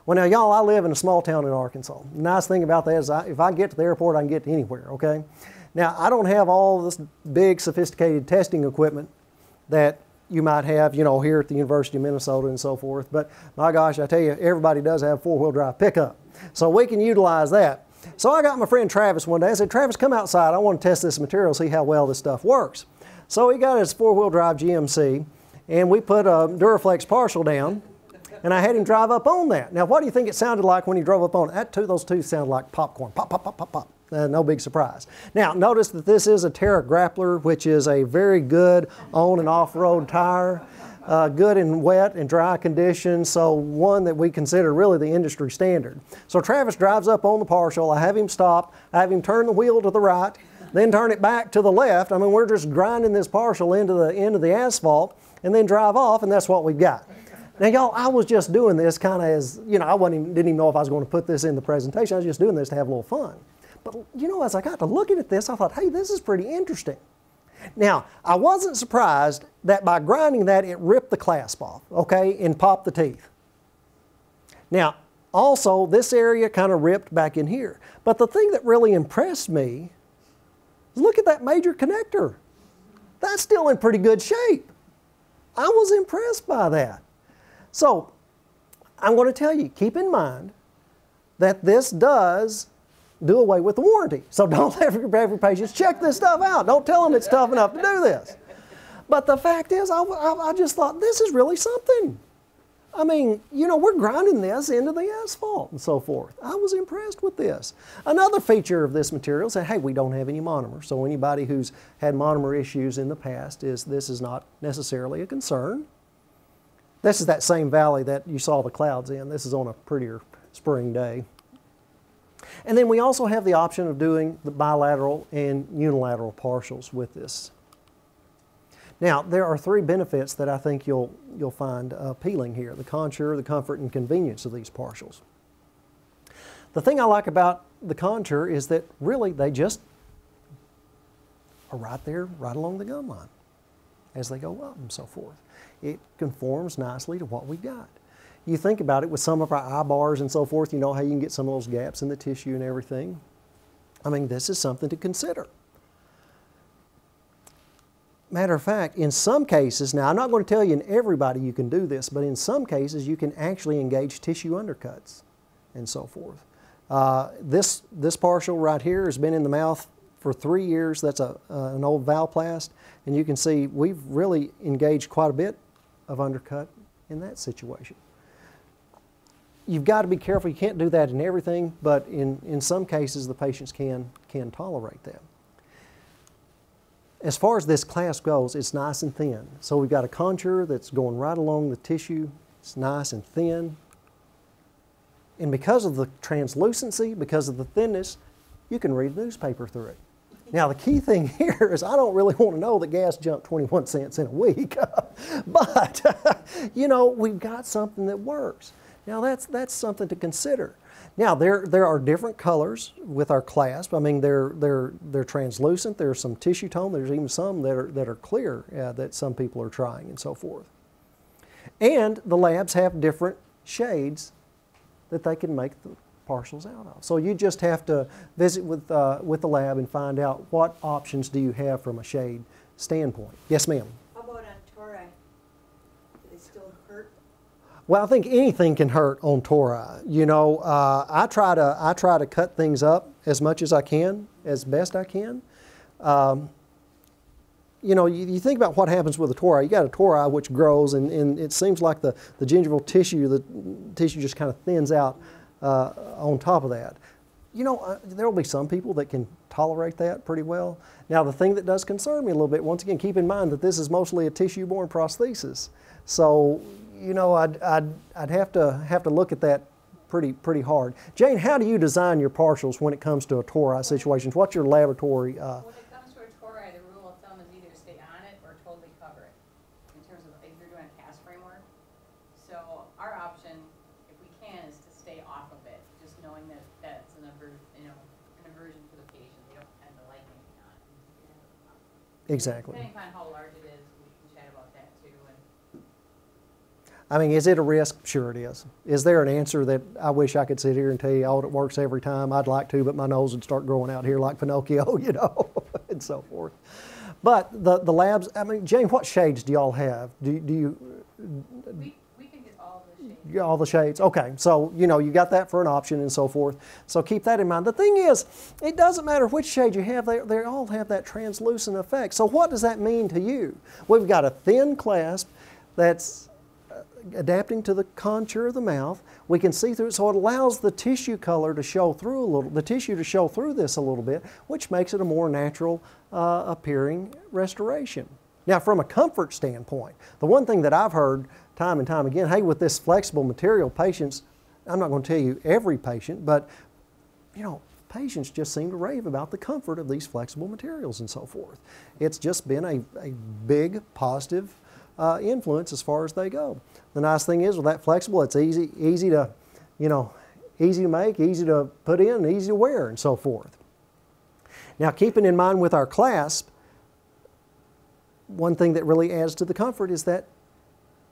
Well, now, y'all, I live in a small town in Arkansas. The nice thing about that is if I get to the airport, I can get to anywhere, okay? Now, I don't have all this big, sophisticated testing equipment that you might have, you know, here at the University of Minnesota and so forth. But my gosh, I tell you, everybody does have four-wheel drive pickup. So we can utilize that. So I got my friend Travis one day. I said, Travis, come outside. I want to test this material, see how well this stuff works. So he got his four-wheel drive GMC, and we put a Duraflex partial down, and I had him drive up on that. Now, what do you think it sounded like when he drove up on it? Those two sounded like popcorn. Pop, pop, pop, pop, pop. No big surprise. Now, notice that this is a Terra Grappler, which is a very good on- and off-road tire, good in wet and dry conditions, so one that we consider really the industry standard. So Travis drives up on the partial. I have him stop. I have him turn the wheel to the right, then turn it back to the left. I mean, we're just grinding this partial into the end of the asphalt, and then drive off, and that's what we've got. Now, y'all, I was just doing this kind of as, you know, didn't even know if I was going to put this in the presentation. I was just doing this to have a little fun. But, you know, as I got to looking at this, I thought, hey, this is pretty interesting. Now, I wasn't surprised that by grinding that, it ripped the clasp off, okay, and popped the teeth. Now, also, this area kind of ripped back in here. But the thing that really impressed me is look at that major connector. That's still in pretty good shape. I was impressed by that. So, I'm going to tell you, keep in mind that this does do away with the warranty. So don't let every patient check this stuff out. Don't tell them it's tough enough to do this. But the fact is, I just thought, this is really something. I mean, you know, we're grinding this into the asphalt and so forth. I was impressed with this. Another feature of this material is that, hey, we don't have any monomer. So anybody who's had monomer issues in the past, this is not necessarily a concern. This is that same valley that you saw the clouds in. This is on a prettier spring day. And then we also have the option of doing the bilateral and unilateral partials with this. Now, there are three benefits that I think you'll find appealing here: the contour, the comfort, and convenience of these partials. The thing I like about the contour is that really they just are right there, right along the gum line as they go up and so forth. It conforms nicely to what we've got. You think about it with some of our eye bars and so forth, you know how you can get some of those gaps in the tissue and everything. I mean, this is something to consider. matter of fact, in some cases, now I'm not going to tell you in everybody you can do this, but in some cases you can actually engage tissue undercuts and so forth. This partial right here has been in the mouth for 3 years. That's an old Valplast, and you can see we've really engaged quite a bit of undercut in that situation. You've got to be careful. You can't do that in everything, but in some cases the patients can tolerate that. As far as this clasp goes, it's nice and thin. So we've got a contour that's going right along the tissue. It's nice and thin. And because of the translucency, because of the thinness, you can read a newspaper through it. Now the key thing here is I don't really want to know that gas jumped 21 cents in a week, but you know, we've got something that works. Now that's something to consider. Now there are different colors with our clasp. I mean they're translucent. There's some tissue tone. There's even some that are clear that some people are trying and so forth. And the labs have different shades that they can make the partials out of. So you just have to visit with the lab and find out what options do you have from a shade standpoint. Yes, ma'am. How about on tori? Do they still hurt? Well, I think anything can hurt on tori. You know, I try to cut things up as much as I can, as best I can. You know, you think about what happens with a tori. You got a tori which grows, and it seems like the gingival tissue, the tissue just kind of thins out on top of that. You know, there will be some people that can tolerate that pretty well. Now, the thing that does concern me a little bit, once again, keep in mind that this is mostly a tissue-borne prosthesis. So, you know, I'd have to look at that pretty hard. Jane, how do you design your partials when it comes to a tori situation? What's your laboratory? When it comes to a tori, the rule of thumb is either stay on it or totally cover it, in terms of if you're doing a cast framework. So our option, if we can, is to stay off of it, just knowing that that's an aversion for the patient. They don't tend to like anything on it. Exactly. Depending upon how large it is, we can chat about that too. I mean, is it a risk? Sure it is. Is there an answer that I wish I could sit here and tell you, oh, it works every time? I'd like to, but my nose would start growing out here like Pinocchio, you know, and so forth. But the labs, I mean, Jane, what shades do y'all have? Do you? We can get all the shades. All the shades. Okay, so you know you got that for an option and so forth. So keep that in mind. The thing is, it doesn't matter which shade you have; they all have that translucent effect. So what does that mean to you? We've got a thin clasp that's adapting to the contour of the mouth. We can see through it, so it allows the tissue color to show through a little, the tissue to show through this a little bit, which makes it a more natural appearing restoration. Now, from a comfort standpoint, the one thing that I've heard time and time again, hey, with this flexible material, patients, I'm not going to tell you every patient, but you know, patients just seem to rave about the comfort of these flexible materials and so forth. It's just been a big positive influence as far as they go. The nice thing is with that flexible, it's easy to, you know, easy to make, easy to put in, and easy to wear and so forth. Now, keeping in mind with our clasp, one thing that really adds to the comfort is that,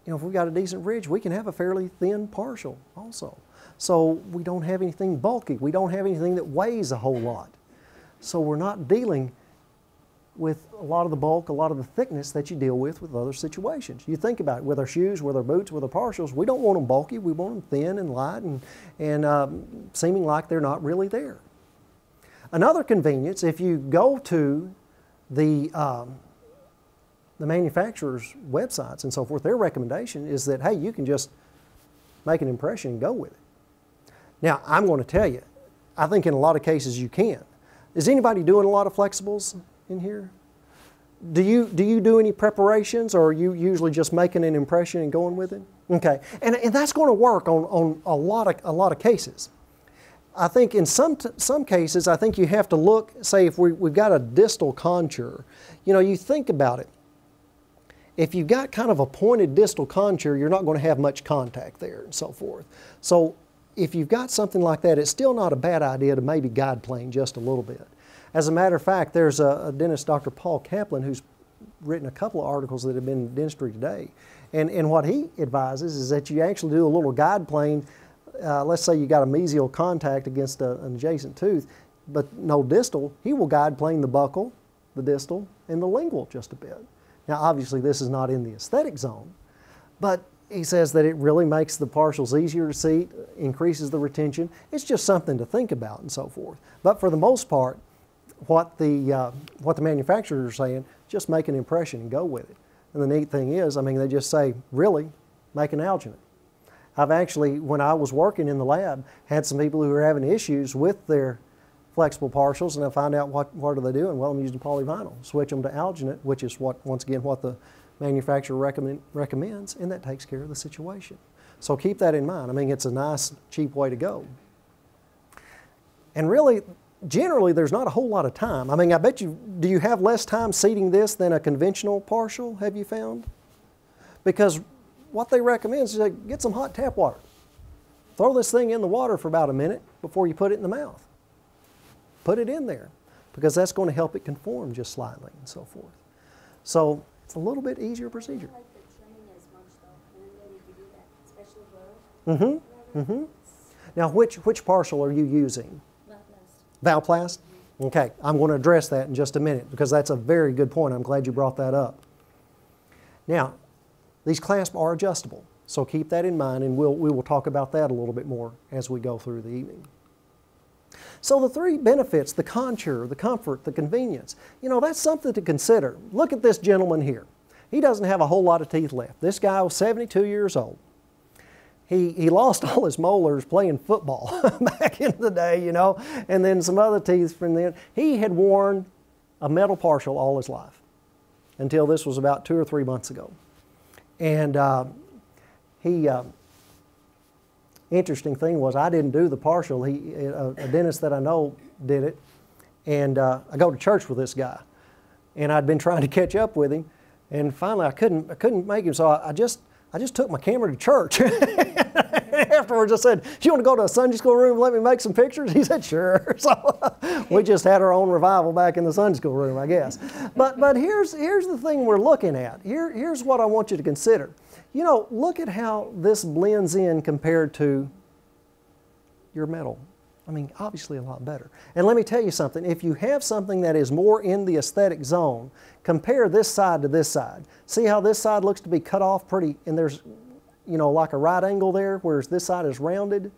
you know, if we've got a decent ridge, we can have a fairly thin partial also. So we don't have anything bulky. We don't have anything that weighs a whole lot. So we're not dealing with a lot of the bulk, a lot of the thickness that you deal with other situations. You think about it, with our shoes, with our boots, with our partials, we don't want them bulky, we want them thin and light and seeming like they're not really there. Another convenience, if you go to the manufacturer's websites and so forth, their recommendation is that, hey, you can just make an impression and go with it. Now, I'm going to tell you, I think in a lot of cases you can. Is anybody doing a lot of flexibles in here? Do you do any preparations, or are you usually just making an impression and going with it? Okay, and that's going to work on a lot of cases. I think in some cases, I think you have to look, say if we've got a distal contour, you know, you think about it. If you've got kind of a pointed distal contour, you're not going to have much contact there and so forth. So if you've got something like that, it's still not a bad idea to maybe guide plane just a little bit. As a matter of fact, there's a dentist, Dr. Paul Kaplan, who's written a couple of articles that have been in Dentistry Today. And what he advises is that you actually do a little guide plane. Let's say you got a mesial contact against an adjacent tooth, but no distal. He will guide plane the buccal, the distal, and the lingual just a bit. Now, obviously, this is not in the aesthetic zone, but he says that it really makes the partials easier to see, increases the retention. It's just something to think about and so forth. But for the most part, what the manufacturers are saying, just make an impression and go with it. And the neat thing is, I mean, they just say, really, make an alginate. I've actually, when I was working in the lab, had some people who were having issues with their flexible partials, and I find out what are they doing. Well, I'm using polyvinyl. Switch them to alginate, which is once again what the manufacturer recommends, and that takes care of the situation. So keep that in mind. I mean, it's a nice, cheap way to go. And really, generally, there's not a whole lot of time. I mean, I bet you, do you have less time seating this than a conventional partial, have you found? Because what they recommend is that get some hot tap water. Throw this thing in the water for about a minute before you put it in the mouth. Put it in there, because that's going to help it conform just slightly and so forth. So it's a little bit easier procedure. I don't like the trimming as much though, and I'm ready to do that, especially growth. Now, which partial are you using? Valplast. Valplast? Okay, I'm going to address that in just a minute because that's a very good point. I'm glad you brought that up. Now, these clasps are adjustable, so keep that in mind, and we will talk about that a little bit more as we go through the evening. So the three benefits, the contour, the comfort, the convenience, you know, that's something to consider. Look at this gentleman here. He doesn't have a whole lot of teeth left. This guy was 72 years old. He lost all his molars playing football back in the day, you know, and then some other teeth from then. He had worn a metal partial all his life until this was about 2 or 3 months ago. And interesting thing was I didn't do the partial. A dentist that I know did it, and I go to church with this guy, and I'd been trying to catch up with him, and finally I couldn't make him, so I just took my camera to church. Afterwards I said, "Do you want to go to a Sunday school room and let me make some pictures?" He said, "Sure." So we just had our own revival back in the Sunday school room, I guess. But here's the thing we're looking at. Here's what I want you to consider. You know, look at how this blends in compared to your metal. I mean, obviously a lot better. And let me tell you something. If you have something that is more in the aesthetic zone, compare this side to this side. See how this side looks to be cut off pretty, and there's, you know, like a right angle there, whereas this side is rounded.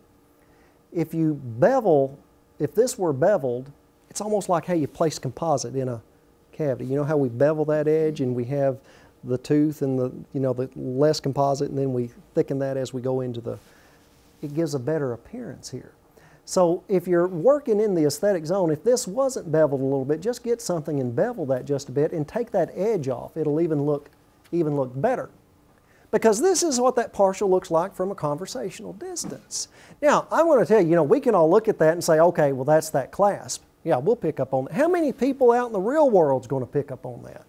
If you bevel, if this were beveled, it's almost like how you place composite in a cavity. You know how we bevel that edge and we have the tooth and the, you know, the less composite, and then we thicken that as we go into the, it gives a better appearance here. So if you're working in the aesthetic zone, if this wasn't beveled a little bit, just get something and bevel that just a bit and take that edge off. It'll even look better. Because this is what that partial looks like from a conversational distance. Now, I want to tell you, you know, we can all look at that and say, okay, well, that's that clasp. Yeah, we'll pick up on that. How many people out in the real world is going to pick up on that?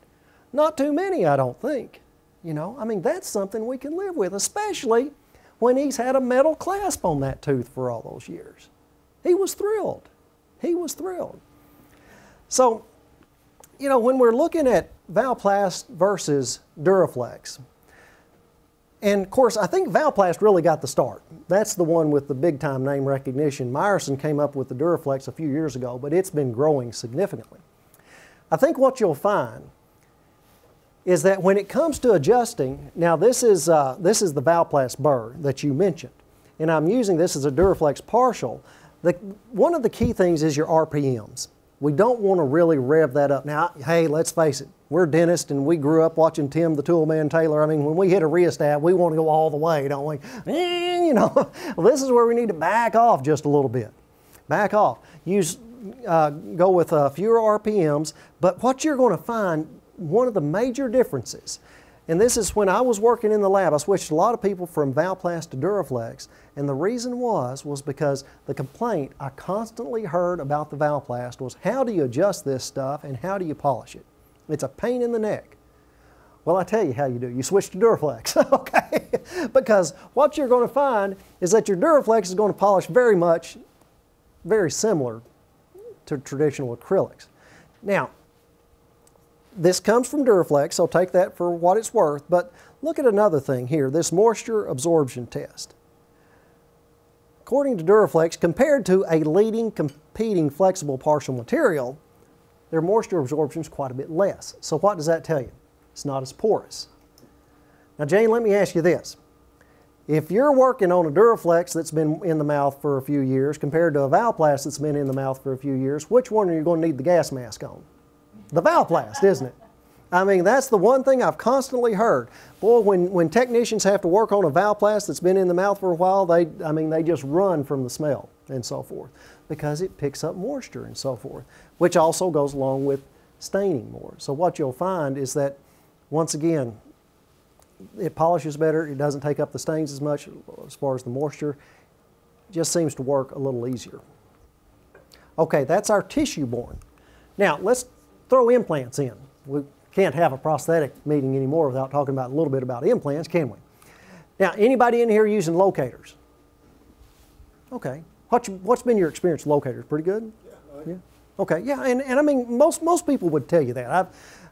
Not too many, I don't think. You know, I mean, that's something we can live with, especially when he's had a metal clasp on that tooth for all those years. He was thrilled. He was thrilled. So, you know, when we're looking at Valplast versus Duraflex, and of course, I think Valplast really got the start. That's the one with the big time name recognition. Meyerson came up with the Duraflex a few years ago, but it's been growing significantly. I think what you'll find is that when it comes to adjusting, now this is the Valplast burr that you mentioned, and I'm using this as a Duraflex partial. One of the key things is your RPMs. We don't want to really rev that up. Now, hey, let's face it, we're dentists and we grew up watching Tim the Toolman Taylor. I mean, when we hit a rheostat, we want to go all the way, don't we? You know, well, this is where we need to back off just a little bit. Back off. Go with fewer RPMs, but what you're going to find, one of the major differences, and this is when I was working in the lab, I switched a lot of people from Valplast to Duraflex, and the reason was because the complaint I constantly heard about the Valplast was, how do you adjust this stuff and how do you polish it? It's a pain in the neck. Well, I tell you how you do. You switch to Duraflex, okay? Because what you're going to find is that your Duraflex is going to polish very similar to traditional acrylics. Now, this comes from Duraflex, so take that for what it's worth, but look at another thing here, this moisture absorption test. According to Duraflex, compared to a leading competing flexible partial material, their moisture absorption is quite a bit less. So what does that tell you? It's not as porous. Now, Jane, let me ask you this. If you're working on a Duraflex that's been in the mouth for a few years compared to a Valplast that's been in the mouth for a few years, which one are you going to need the gas mask on? The Valplast, isn't it? I mean, that's the one thing I've constantly heard. Boy, when technicians have to work on a Valplast that's been in the mouth for a while, they just run from the smell and so forth because it picks up moisture and so forth, which also goes along with staining more. So what you'll find is that, once again, it polishes better, it doesn't take up the stains as much as far as the moisture. It just seems to work a little easier. Okay, that's our tissue-borne. Now, let's throw implants in. We can't have a prosthetic meeting anymore without talking about a little bit about implants, can we? Now, anybody in here using locators? Okay. What's been your experience with locators? Pretty good? Yeah. Okay, yeah, and I mean, most people would tell you that.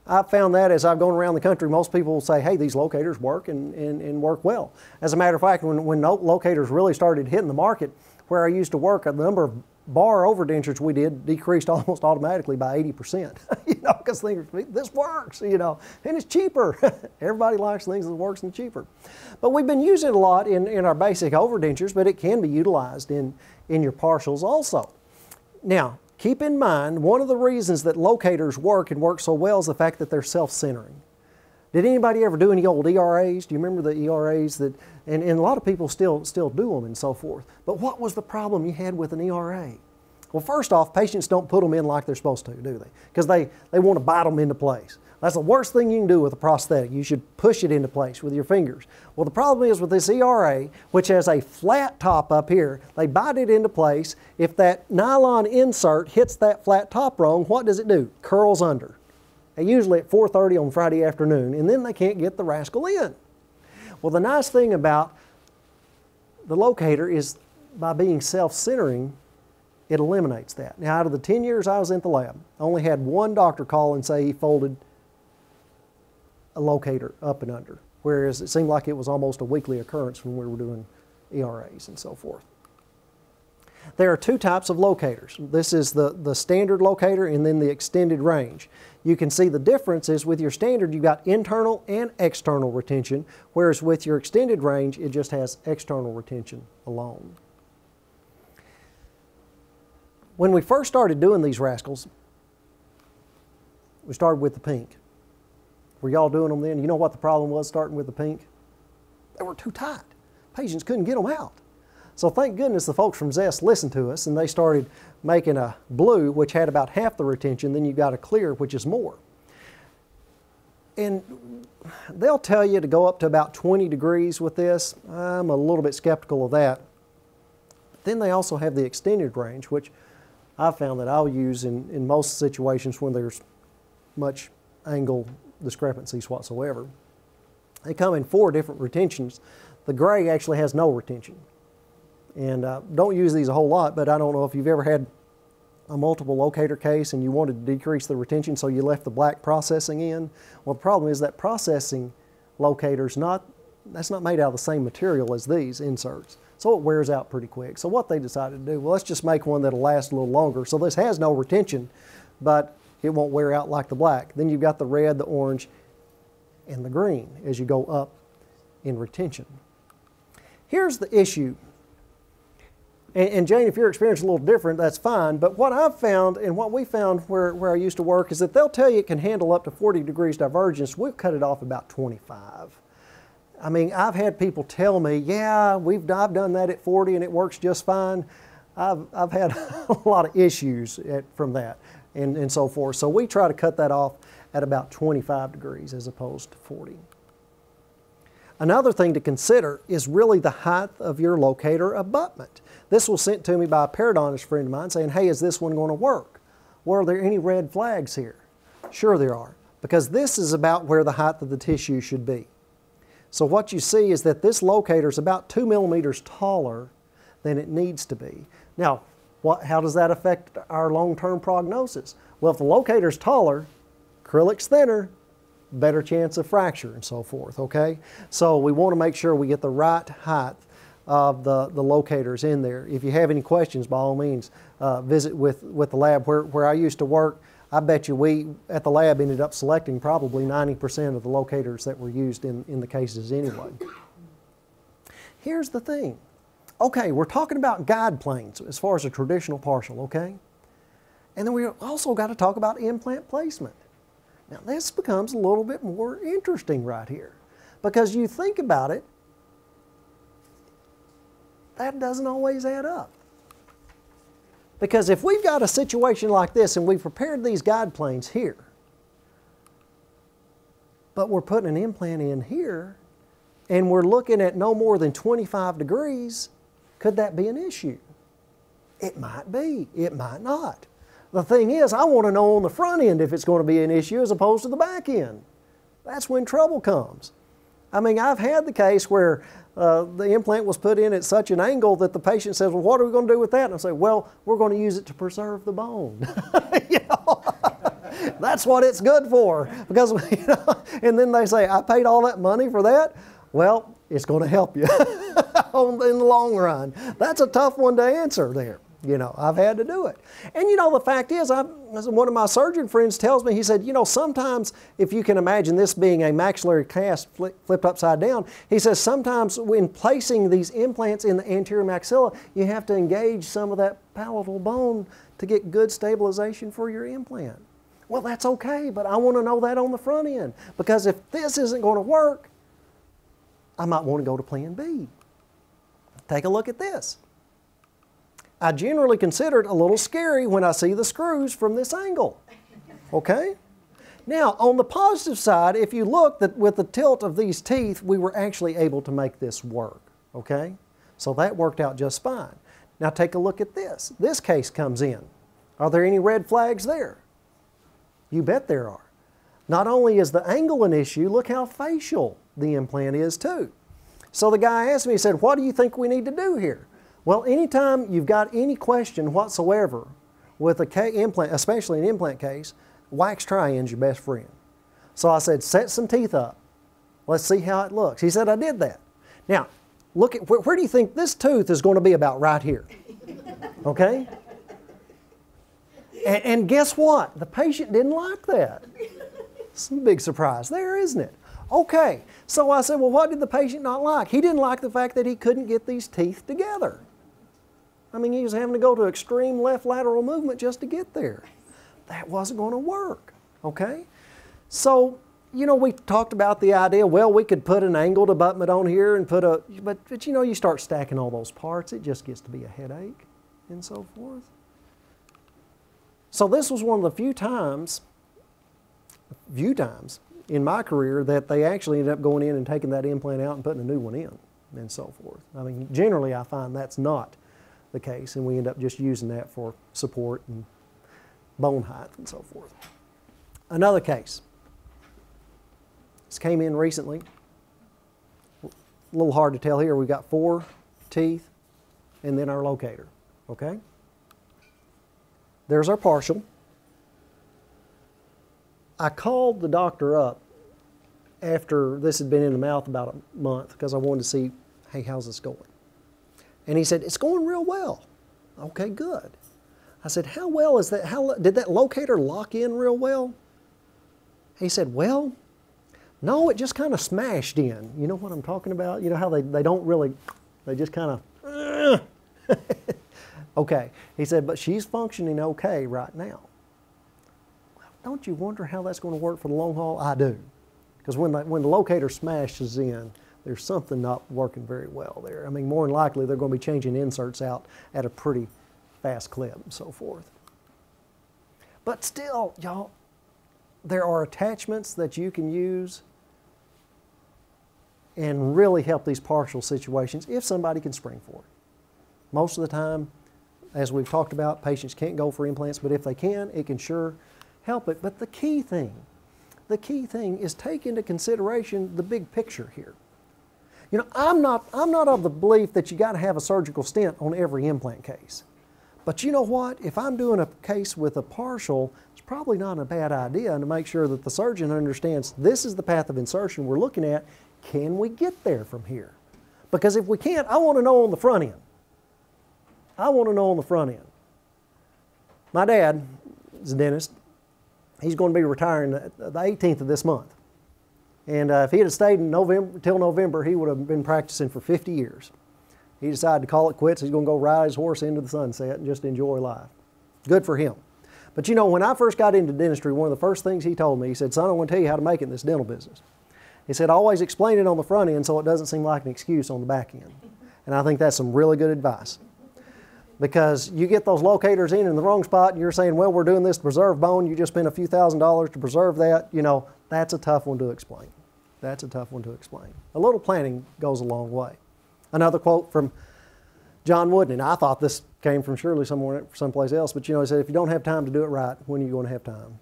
I've found that as I've gone around the country, most people will say, hey, these locators work and work well. As a matter of fact, when locators really started hitting the market, where I used to work, the number of bar overdentures we did decreased almost automatically by 80%. Because this works, and it's cheaper. Everybody likes things that works and cheaper. But we've been using it a lot in our basic overdentures, but it can be utilized in your partials also. Now, keep in mind, one of the reasons that locators work and work so well is the fact that they're self-centering. Did anybody ever do any old ERAs? Do you remember the ERAs that, and a lot of people still do them and so forth. But what was the problem you had with an ERA? Well, first off, patients don't put them in like they're supposed to, do they? Because they want to bite them into place. That's the worst thing you can do with a prosthetic. You should push it into place with your fingers. Well, the problem is with this ERA, which has a flat top up here, they bite it into place. If that nylon insert hits that flat top wrong, what does it do? Curls under. And usually at 4:30 on Friday afternoon, and then they can't get the rascal in. Well, the nice thing about the locator is by being self-centering, it eliminates that. Now, out of the 10 years I was in the lab, I only had one doctor call and say he folded a locator up and under, whereas it seemed like it was almost a weekly occurrence when we were doing ERAs and so forth. There are two types of locators. This is the standard locator and then the extended range. You can see the difference is with your standard you've got internal and external retention, whereas with your extended range it just has external retention alone. When we first started doing these rascals, we started with the pink. Were y'all doing them then? You know what the problem was starting with the pink? They were too tight. Patients couldn't get them out. So thank goodness the folks from Zest listened to us and they started making a blue, which had about half the retention, then you got a clear, which is more. And they'll tell you to go up to about 20 degrees with this. I'm a little bit skeptical of that. Then they also have the extended range, which I've found that I'll use in most situations when there's much angle discrepancies whatsoever. They come in 4 different retentions. The gray actually has no retention. And don't use these a whole lot, but I don't know if you've ever had a multiple locator case and you wanted to decrease the retention so you left the black processing in. Well, the problem is that processing locator's that's not made out of the same material as these inserts. So it wears out pretty quick. So what they decided to do, well, let's just make one that'll last a little longer. So this has no retention, but it won't wear out like the black. Then you've got the red, the orange, and the green as you go up in retention. Here's the issue. And Jane, if your experience is a little different, that's fine. But what I've found and what we found where I used to work is that they'll tell you it can handle up to 40 degrees divergence. We've cut it off about 25. I mean, I've had people tell me, yeah, I've done that at 40 and it works just fine. I've had a lot of issues from that and so forth. So we try to cut that off at about 25 degrees as opposed to 40. Another thing to consider is really the height of your locator abutment. This was sent to me by a periodontist friend of mine saying, hey, is this one going to work? Well, are there any red flags here? Sure there are, because this is about where the height of the tissue should be. So what you see is that this locator is about 2 millimeters taller than it needs to be. Now, how does that affect our long-term prognosis? Well, if the locator is taller, acrylic's thinner, better chance of fracture and so forth, okay? So we want to make sure we get the right height of the locators in there. If you have any questions, by all means, visit with the lab. Where I used to work, I bet you we at the lab ended up selecting probably 90% of the locators that were used in the cases anyway. Here's the thing. Okay, we're talking about guide planes as far as a traditional partial, okay? And then we also got to talk about implant placement. Now this becomes a little bit more interesting right here, because you think about it, that doesn't always add up. Because if we've got a situation like this and we've prepared these guide planes here, but we're putting an implant in here, and we're looking at no more than 25 degrees, could that be an issue? It might be, it might not. The thing is, I want to know on the front end if it's going to be an issue as opposed to the back end. That's when trouble comes. I mean, I've had the case where the implant was put in at such an angle that the patient says, well, what are we going to do with that? And I say, well, we're going to use it to preserve the bone. You know? That's what it's good for. Because, you know, and then they say, I paid all that money for that? Well, it's going to help you in the long run. That's a tough one to answer there. You know, I've had to do it. And you know, the fact is, one of my surgeon friends tells me, he said, you know, sometimes if you can imagine this being a maxillary cast flipped upside down, he says sometimes when placing these implants in the anterior maxilla, you have to engage some of that palatal bone to get good stabilization for your implant. Well, that's okay, but I want to know that on the front end, because if this isn't going to work, I might want to go to plan B. Take a look at this. I generally consider it a little scary when I see the screws from this angle, okay? Now, on the positive side, if you look with the tilt of these teeth, we were actually able to make this work, okay? So that worked out just fine. Now take a look at this. This case comes in. Are there any red flags there? You bet there are. Not only is the angle an issue, look how facial the implant is too. So the guy asked me, he said, what do you think we need to do here? Well, anytime you've got any question whatsoever with an implant, especially an implant case, wax try-in's your best friend. So I said, set some teeth up. Let's see how it looks. He said, I did that. Now, look at, where do you think this tooth is going to be about? Right here. Okay? And guess what? The patient didn't like that. It's a big surprise there, isn't it? Okay, so I said, well, what did the patient not like? He didn't like the fact that he couldn't get these teeth together. I mean, he was having to go to extreme left lateral movement just to get there. That wasn't going to work, okay? So, you know, we talked about the idea, well, we could put an angled abutment on here and put a, but you know, you start stacking all those parts, it just gets to be a headache and so forth. So this was one of the few times in my career that they actually ended up going in and taking that implant out and putting a new one in and so forth. I mean, generally I find that's not the case, and we end up just using that for support and bone height and so forth. Another case. This came in recently. A little hard to tell here. We've got 4 teeth and then our locator, okay? There's our partial. I called the doctor up after this had been in the mouth about a month because I wanted to see, hey, how's this going? And he said, it's going real well. Okay, good. I said, how well is that? Did that locator lock in real well? He said, well, no, it just kind of smashed in. You know what I'm talking about? You know how they don't really, they just kind of, okay. He said, but she's functioning okay right now. Well, don't you wonder how that's going to work for the long haul? I do. Because when the locator smashes in, there's something not working very well there. I mean, more than likely, they're going to be changing inserts out at a pretty fast clip and so forth. But still, y'all, there are attachments that you can use and really help these partial situations if somebody can spring for it. Most of the time, as we've talked about, patients can't go for implants, but if they can, it can sure help it. But the key thing is take into consideration the big picture here. You know, I'm not of the belief that you got to have a surgical stent on every implant case. But you know what? If I'm doing a case with a partial, it's probably not a bad idea to make sure that the surgeon understands this is the path of insertion we're looking at. Can we get there from here? Because if we can't, I want to know on the front end. I want to know on the front end. My dad is a dentist, He's going to be retiring the 18th of this month. And if he had stayed in November, till November, he would have been practicing for 50 years. He decided to call it quits. He's going to go ride his horse into the sunset and just enjoy life. Good for him. But you know, when I first got into dentistry, one of the first things he told me, he said, son, I want to tell you how to make it in this dental business. He said, always explain it on the front end so it doesn't seem like an excuse on the back end. And I think that's some really good advice. Because you get those locators in the wrong spot and you're saying, well, we're doing this to preserve bone, you just spent a few $1,000s to preserve that, you know, that's a tough one to explain. That's a tough one to explain. A little planning goes a long way. Another quote from John Wooden, and I thought this came from Shirley someplace else, but you know, he said, if you don't have time to do it right, when are you going to have time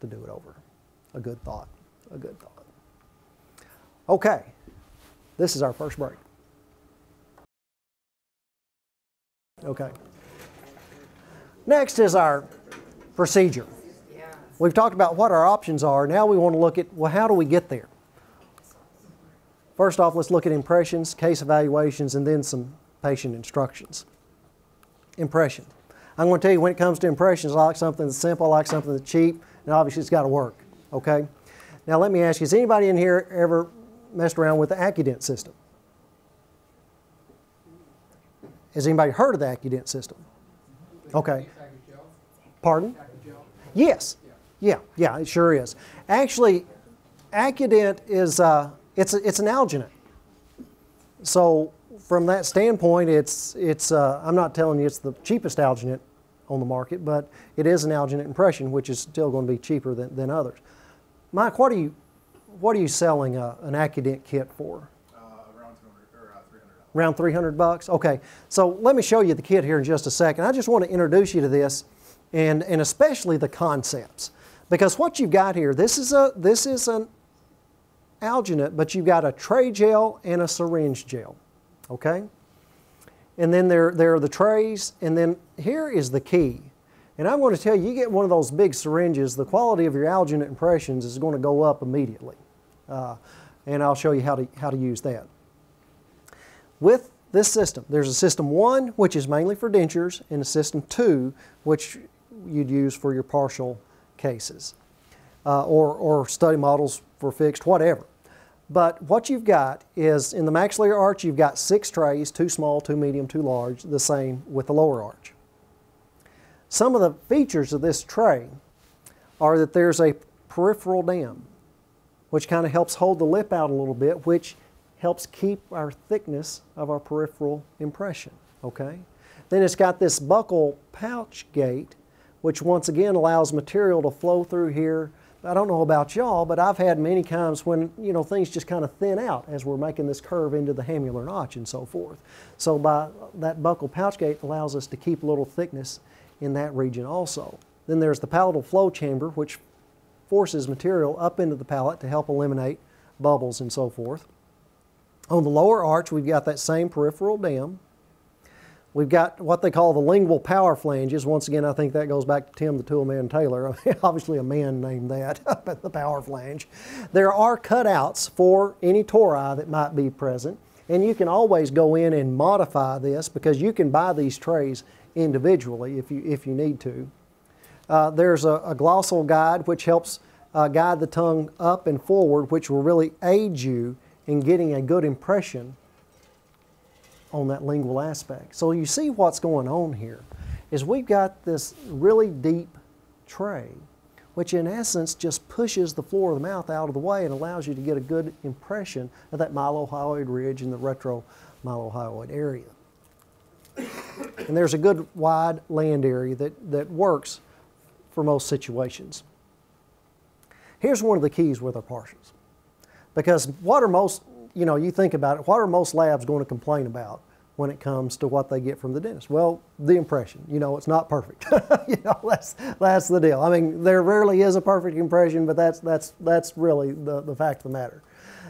to do it over? A good thought, a good thought. Okay, this is our first break. Okay. Next is our procedure. We've talked about what our options are. Now we want to look at, well, how do we get there? First off, let's look at impressions, case evaluations, and then some patient instructions. Impressions. I'm going to tell you, when it comes to impressions, I like something that's simple, I like something that's cheap, and obviously it's got to work, okay? Now let me ask you, has anybody in here ever messed around with the AccuDent system? Has anybody heard of the AccuDent system? Okay. Pardon? Yes. Yeah, it sure is. Actually, AccuDent is it's an alginate. So from that standpoint, I'm not telling you it's the cheapest alginate on the market, but it is an alginate impression, which is still going to be cheaper than others. Mike, what are you selling an AccuDent kit for? Around $300. Okay, so let me show you the kit here in just a second. I just want to introduce you to this, and especially the concepts, because what you've got here, this is an alginate, but you've got a tray gel and a syringe gel. Okay, and then there are the trays, and then here is the key. And I'm going to tell you, you get one of those big syringes, the quality of your alginate impressions is going to go up immediately, and I'll show you how to use that. With this system, there's a system 1, which is mainly for dentures, and a system 2, which you'd use for your partial cases, or study models for fixed, whatever. But what you've got is, in the maxillary arch, you've got 6 trays, 2 small, 2 medium, 2 large, the same with the lower arch. Some of the features of this tray are that there's a peripheral dam, which kind of helps hold the lip out a little bit, which helps keep our thickness of our peripheral impression, okay? Then it's got this buccal pouch gate, which once again allows material to flow through here. I don't know about y'all, but I've had many times when, you know, things just kind of thin out as we're making this curve into the hamular notch and so forth. So by that buccal pouch gate allows us to keep a little thickness in that region also. Then there's the palatal flow chamber, which forces material up into the palate to help eliminate bubbles and so forth. On the lower arch, we've got that same peripheral dam. We've got what they call the lingual power flanges. Once again, I think that goes back to Tim the Toolman Taylor. Obviously a man named that, but the power flange. There are cutouts for any tori that might be present, and you can always go in and modify this because you can buy these trays individually if you need to. There's a glossal guide which helps guide the tongue up and forward, which will really aid you in getting a good impression on that lingual aspect. So you see what's going on here is we've got this really deep tray, which in essence just pushes the floor of the mouth out of the way and allows you to get a good impression of that mylohyoid ridge and the retromylohyoid area. And there's a good wide land area that works for most situations. Here's one of the keys with our partials. Because what are most, you know, you think about it, what are most labs going to complain about when it comes to what they get from the dentist? Well, the impression. You know, it's not perfect. You know, that's the deal. I mean, there rarely is a perfect impression, but that's really the fact of the matter.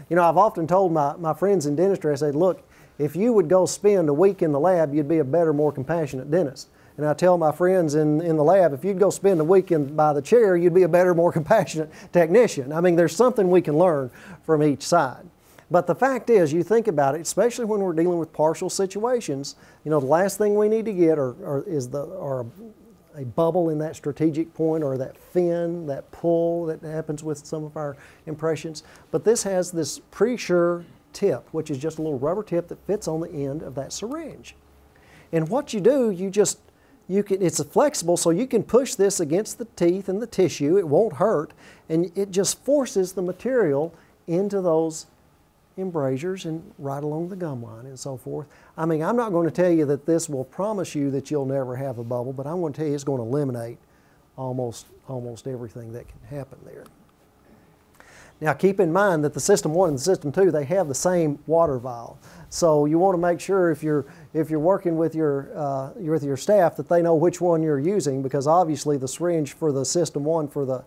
You know, I've often told my friends in dentistry, I say, look, if you would go spend a week in the lab, you'd be a better, more compassionate dentist. And I tell my friends in the lab, if you'd go spend a week by the chair, you'd be a better, more compassionate technician. I mean, there's something we can learn from each side. But the fact is, you think about it, especially when we're dealing with partial situations, you know, the last thing we need to get are a bubble in that strategic point or that fin, that pull that happens with some of our impressions. But this has this pre-sure tip, which is just a little rubber tip that fits on the end of that syringe. And what you do, it's flexible, so you can push this against the teeth and the tissue. It won't hurt, and it just forces the material into those embrasures and right along the gum line and so forth. I mean, I'm not going to tell you that this will promise you that you'll never have a bubble, but I'm going to tell you it's going to eliminate almost everything that can happen there. Now keep in mind that the System 1 and the System 2, they have the same water vial. So you want to make sure if you're working with your staff that they know which one you're using, because obviously the syringe for the System 1 for the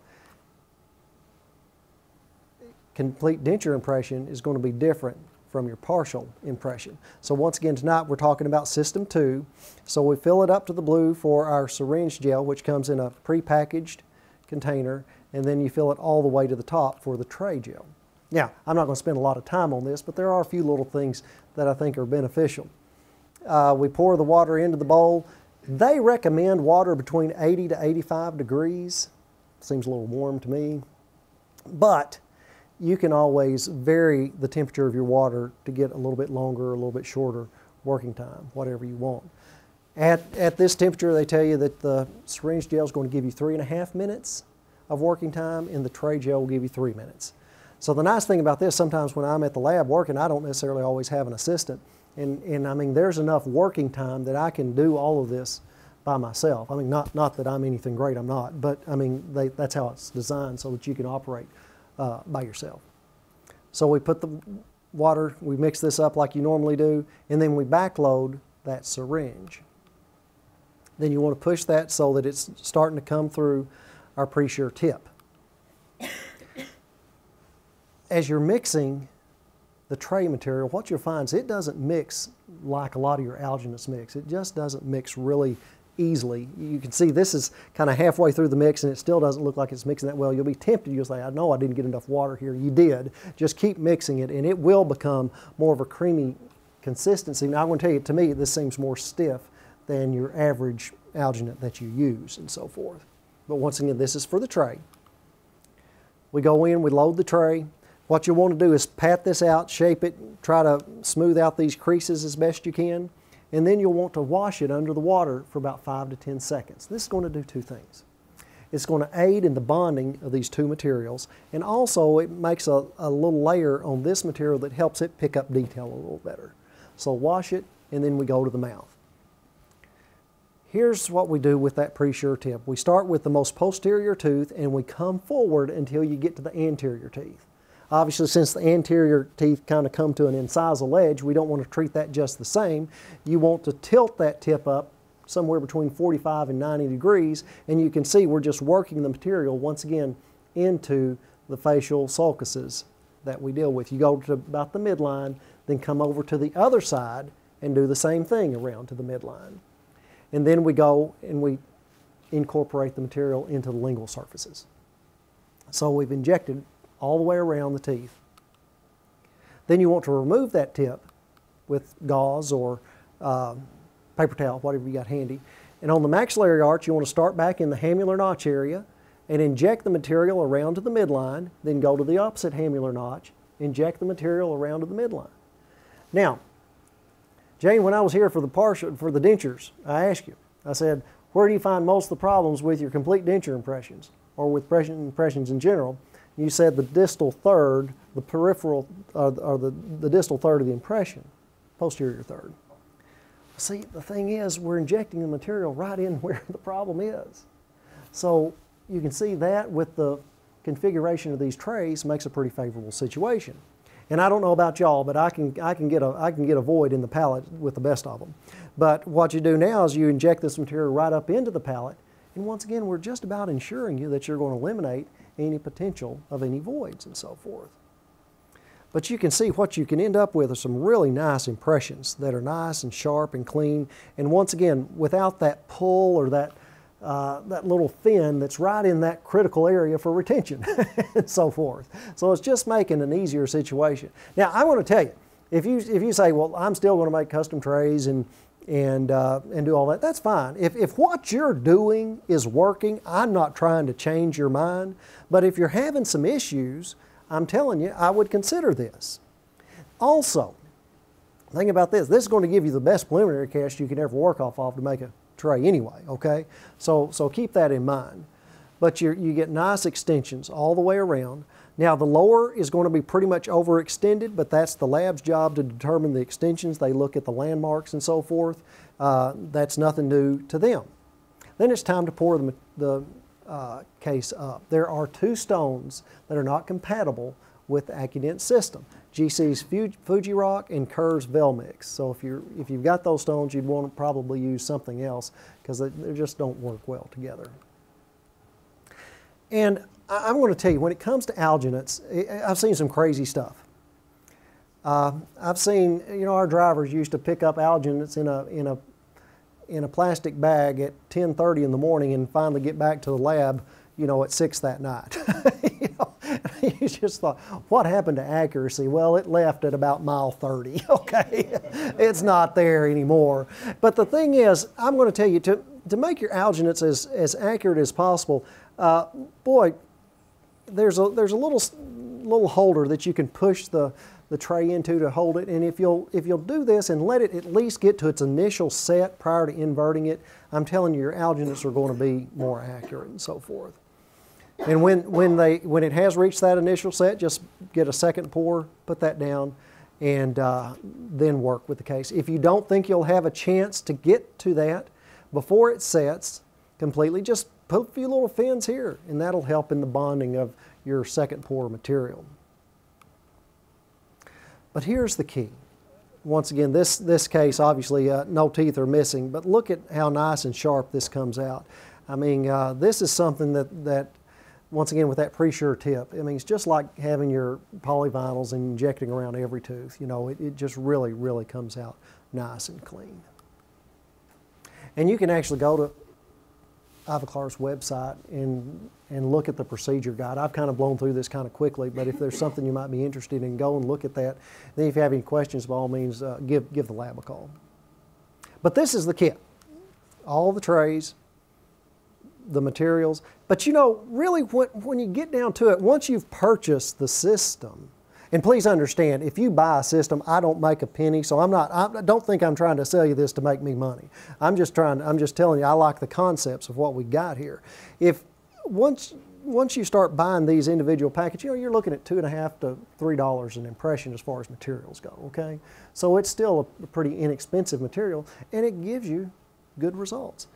complete denture impression is going to be different from your partial impression. So once again tonight we're talking about System 2. So we fill it up to the blue for our syringe gel, which comes in a pre-packaged container, and then you fill it all the way to the top for the tray gel. Now, I'm not going to spend a lot of time on this, but there are a few little things that I think are beneficial. We pour the water into the bowl. They recommend water between 80 to 85 degrees. Seems a little warm to me. But you can always vary the temperature of your water to get a little bit longer or a little bit shorter working time, whatever you want. At this temperature, they tell you that the syringe gel is going to give you 3.5 minutes of working time, and the tray gel will give you 3 minutes. So the nice thing about this, sometimes when I'm at the lab working, I don't necessarily always have an assistant. And I mean, there's enough working time that I can do all of this by myself. I mean, not that I'm anything great, I'm not, but I mean, that's how it's designed, so that you can operate by yourself. So we put the water, we mix this up like you normally do, and then we backload that syringe. Then you want to push that so that it's starting to come through our pre-sure tip. As you're mixing the tray material, what you'll find is it doesn't mix like a lot of your alginous mix. It just doesn't mix really easily. You can see this is kind of halfway through the mix and it still doesn't look like it's mixing that well. You'll be tempted, you'll say, I know I didn't get enough water here. You did. Just keep mixing it and it will become more of a creamy consistency. Now I'm going to tell you, to me, this seems more stiff than your average alginate that you use and so forth. But once again, this is for the tray. We go in, we load the tray. What you want to do is pat this out, shape it, try to smooth out these creases as best you can, and then you'll want to wash it under the water for about 5 to 10 seconds. This is going to do two things. It's going to aid in the bonding of these two materials, and also it makes a little layer on this material that helps it pick up detail a little better. So wash it, and then we go to the mouth. Here's what we do with that pre-sure tip. We start with the most posterior tooth, and we come forward until you get to the anterior teeth. Obviously, since the anterior teeth kind of come to an incisal edge, we don't want to treat that just the same. You want to tilt that tip up somewhere between 45 and 90 degrees, and you can see we're just working the material once again into the facial sulcuses that we deal with. You go to about the midline, then come over to the other side and do the same thing around to the midline. And then we go and we incorporate the material into the lingual surfaces. So we've injected all the way around the teeth. Then you want to remove that tip with gauze or paper towel, whatever you got handy. And on the maxillary arch, you want to start back in the hamular notch area and inject the material around to the midline, then go to the opposite hamular notch, inject the material around to the midline. Now, Jane, when I was here for the dentures, I asked you, I said, where do you find most of the problems with your complete denture impressions or with impressions in general? You said the distal third, the peripheral, or the distal third of the impression, posterior third. See, the thing is, we're injecting the material right in where the problem is. So you can see that with the configuration of these trays makes a pretty favorable situation. And I don't know about y'all, but I can get a void in the palate with the best of them. But what you do now is you inject this material right up into the palate, and once again, we're just about ensuring you that you're going to eliminate any potential of any voids and so forth. But you can see what you can end up with are some really nice impressions that are nice and sharp and clean. And once again, without that pull or that little fin that's right in that critical area for retention and so forth. So it's just making an easier situation. Now, I want to tell you, if you say, well, I'm still going to make custom trays and and do all that. That's fine. If what you're doing is working, I'm not trying to change your mind. But if you're having some issues, I'm telling you, I would consider this. Also, think about this. This is going to give you the best preliminary cast you can ever work off of to make a tray anyway, okay? So keep that in mind. But you get nice extensions all the way around. Now the lower is going to be pretty much overextended, but that's the lab's job to determine the extensions. They look at the landmarks and so forth. That's nothing new to them. Then it's time to pour the case up. There are 2 stones that are not compatible with the AccuDent system. GC's Fuji Rock and Kerr's Velmix. So if you've got those stones, you'd want to probably use something else because they just don't work well together. And I'm going to tell you, when it comes to alginates, I've seen some crazy stuff. I've seen, our drivers used to pick up alginates in a plastic bag at 10:30 in the morning and finally get back to the lab, at 6 that night. You just thought, what happened to accuracy? Well, it left at about mile 30, okay? It's not there anymore. But the thing is, I'm going to tell you, to make your alginates as accurate as possible, boy, there's a little holder that you can push the tray into to hold it, and if you'll do this and let it at least get to its initial set prior to inverting it, I'm telling you, your alginates are going to be more accurate and so forth. And when it has reached that initial set, just get a second pour, put that down, and then work with the case. If you don't think you'll have a chance to get to that before it sets completely, just put a few little fins here, and that'll help in the bonding of your second pour material. But here's the key. Once again, this case, obviously, no teeth are missing, but look at how nice and sharp this comes out. I mean, this is something that once again, with that pre-sure tip, I mean, it's just like having your polyvinyls and injecting around every tooth. It just really, really comes out nice and clean. And you can actually go to Ivoclar's website and look at the procedure guide. I've kind of blown through this kind of quickly, but if there's something you might be interested in, go and look at that. Then if you have any questions, by all means, give the lab a call. But this is the kit. All the trays, the materials. But really when you get down to it, once you've purchased the system, and please understand, if you buy a system, I don't make a penny, so I don't think I'm trying to sell you this to make me money. I'm just telling you, I like the concepts of what we got here. Once you start buying these individual packages, you're looking at $2.50 to $3 an impression as far as materials go, okay? So it's still a pretty inexpensive material, and it gives you good results.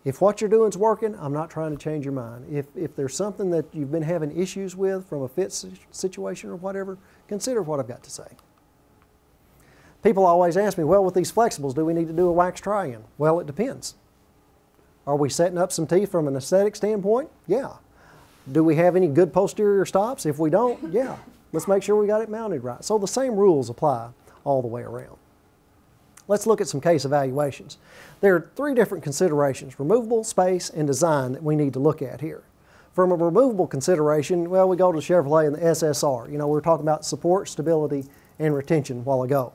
If what you're doing is working, I'm not trying to change your mind. If there's something that you've been having issues with from a fit situation or whatever, consider what I've got to say. People always ask me, well, with these flexibles, do we need to do a wax try-in? Well, it depends. Are we setting up some teeth from an aesthetic standpoint? Yeah. Do we have any good posterior stops? If we don't, yeah. Let's make sure we got it mounted right. So the same rules apply all the way around. Let's look at some case evaluations. There are 3 different considerations: removable, space, and design, that we need to look at here. From a removable consideration, well, we go to Chevrolet and the SSR. We were talking about support, stability, and retention a while ago.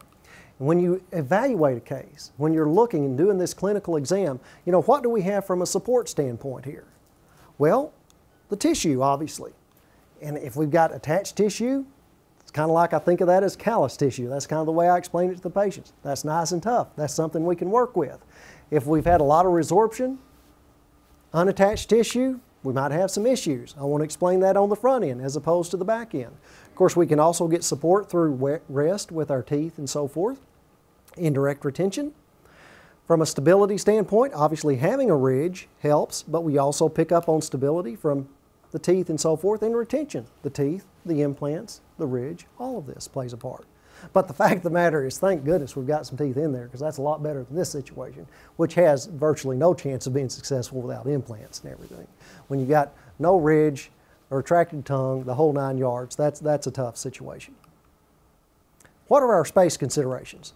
And when you evaluate a case, when you're looking and doing this clinical exam, what do we have from a support standpoint here? Well, the tissue, obviously. And if we've got attached tissue, it's kind of like I think of that as callus tissue. That's kind of the way I explain it to the patients. That's nice and tough. That's something we can work with. If we've had a lot of resorption, unattached tissue, we might have some issues. I want to explain that on the front end as opposed to the back end. Of course, we can also get support through rest with our teeth and so forth. Indirect retention. From a stability standpoint, obviously having a ridge helps, but we also pick up on stability from the teeth and so forth, and retention. The teeth, the implants, the ridge, all of this plays a part. But the fact of the matter is, thank goodness we've got some teeth in there, because that's a lot better than this situation, which has virtually no chance of being successful without implants and everything. When you got no ridge, a retracted tongue, the whole 9 yards, that's a tough situation. What are our space considerations?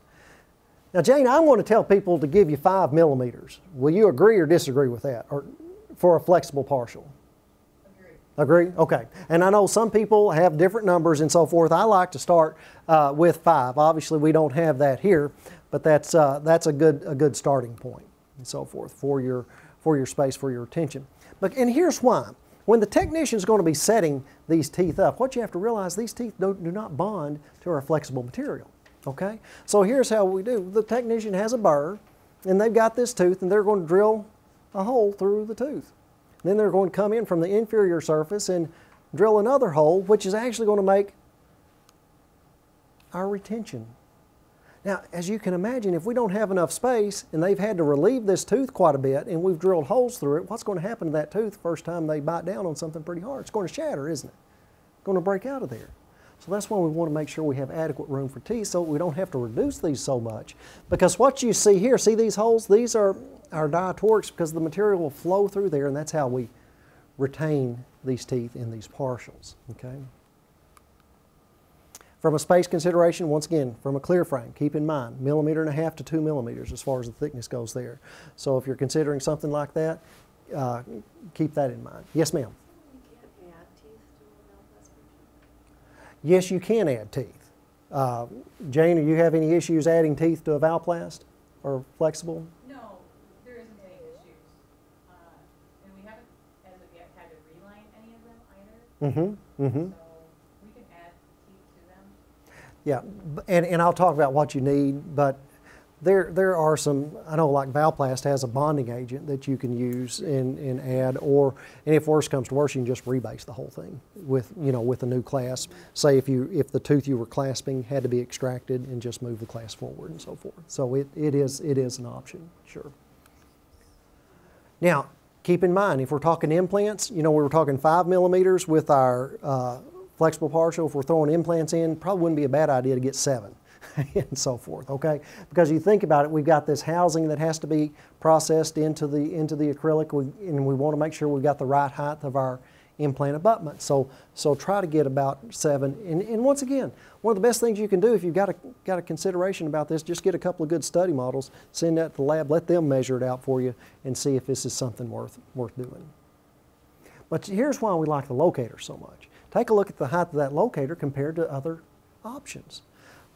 Now, Jane, I'm going to tell people to give you 5 millimeters. Will you agree or disagree with that, or for a flexible partial? Agree? Okay. And I know some people have different numbers and so forth. I like to start with 5. Obviously, we don't have that here, but that's a good starting point and so forth for your space, for your retention. And here's why. When the technician is going to be setting these teeth up, what you have to realize, these teeth do not bond to our flexible material. Okay? So here's how we do. The technician has a burr, and they've got this tooth, and they're going to drill a hole through the tooth. Then they're going to come in from the inferior surface and drill another hole, which is actually going to make our retention. Now, as you can imagine, if we don't have enough space and they've had to relieve this tooth quite a bit and we've drilled holes through it, what's going to happen to that tooth the first time they bite down on something pretty hard? It's going to shatter, isn't it? It's going to break out of there. So that's why we want to make sure we have adequate room for teeth so we don't have to reduce these so much. Because what you see here, see these holes? These are our diatorics because the material will flow through there, and that's how we retain these teeth in these partials. Okay? From a space consideration, once again, from a clear frame, keep in mind, 1.5 mm to 2 millimeters as far as the thickness goes there. So if you're considering something like that, keep that in mind. Yes, ma'am? You can't add teeth to a Valplast. Yes, you can add teeth. Jane, do you have any issues adding teeth to a Valplast or flexible? No, there isn't any issues. And we haven't, as of yet, had to reline any of them either. Mm-hmm. Mm-hmm. So we can add teeth to them. Yeah, and I'll talk about what you need, but there are some, I know like Valplast has a bonding agent that you can use and add, and if worse comes to worse, you can just rebase the whole thing with a new clasp. Say if the tooth you were clasping had to be extracted and just move the clasp forward and so forth. So it is an option, sure. Now, keep in mind, if we're talking implants, we were talking 5 millimeters with our flexible partial. If we're throwing implants in, probably wouldn't be a bad idea to get 7 and so forth, okay? Because you think about it, we've got this housing that has to be processed into the acrylic, and we want to make sure we've got the right height of our implant abutment. So try to get about 7. And once again, one of the best things you can do if you've got a consideration about this, just get a couple of good study models, send that to the lab, let them measure it out for you, and see if this is something worth doing. But here's why we like the locator so much. Take a look at the height of that locator compared to other options.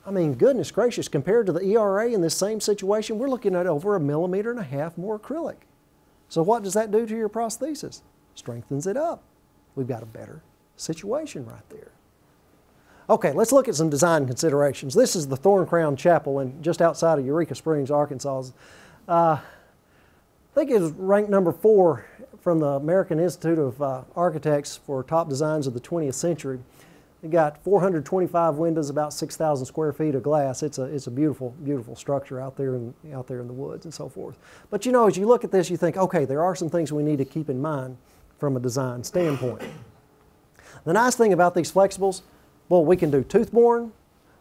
I mean, goodness gracious, compared to the ERA in this same situation, we're looking at over 1.5 millimeters more acrylic. So what does that do to your prosthesis? Strengthens it up. We've got a better situation right there. Okay, let's look at some design considerations. This is the Thorn Crown Chapel just outside of Eureka Springs, Arkansas. I think it was ranked number 4 from the American Institute of Architects for top designs of the 20th century. They got 425 windows, about 6,000 square feet of glass. It's a beautiful, beautiful structure out there in the woods and so forth. But as you look at this, you think, okay, there are some things we need to keep in mind from a design standpoint. The nice thing about these flexibles, well, we can do tooth-borne,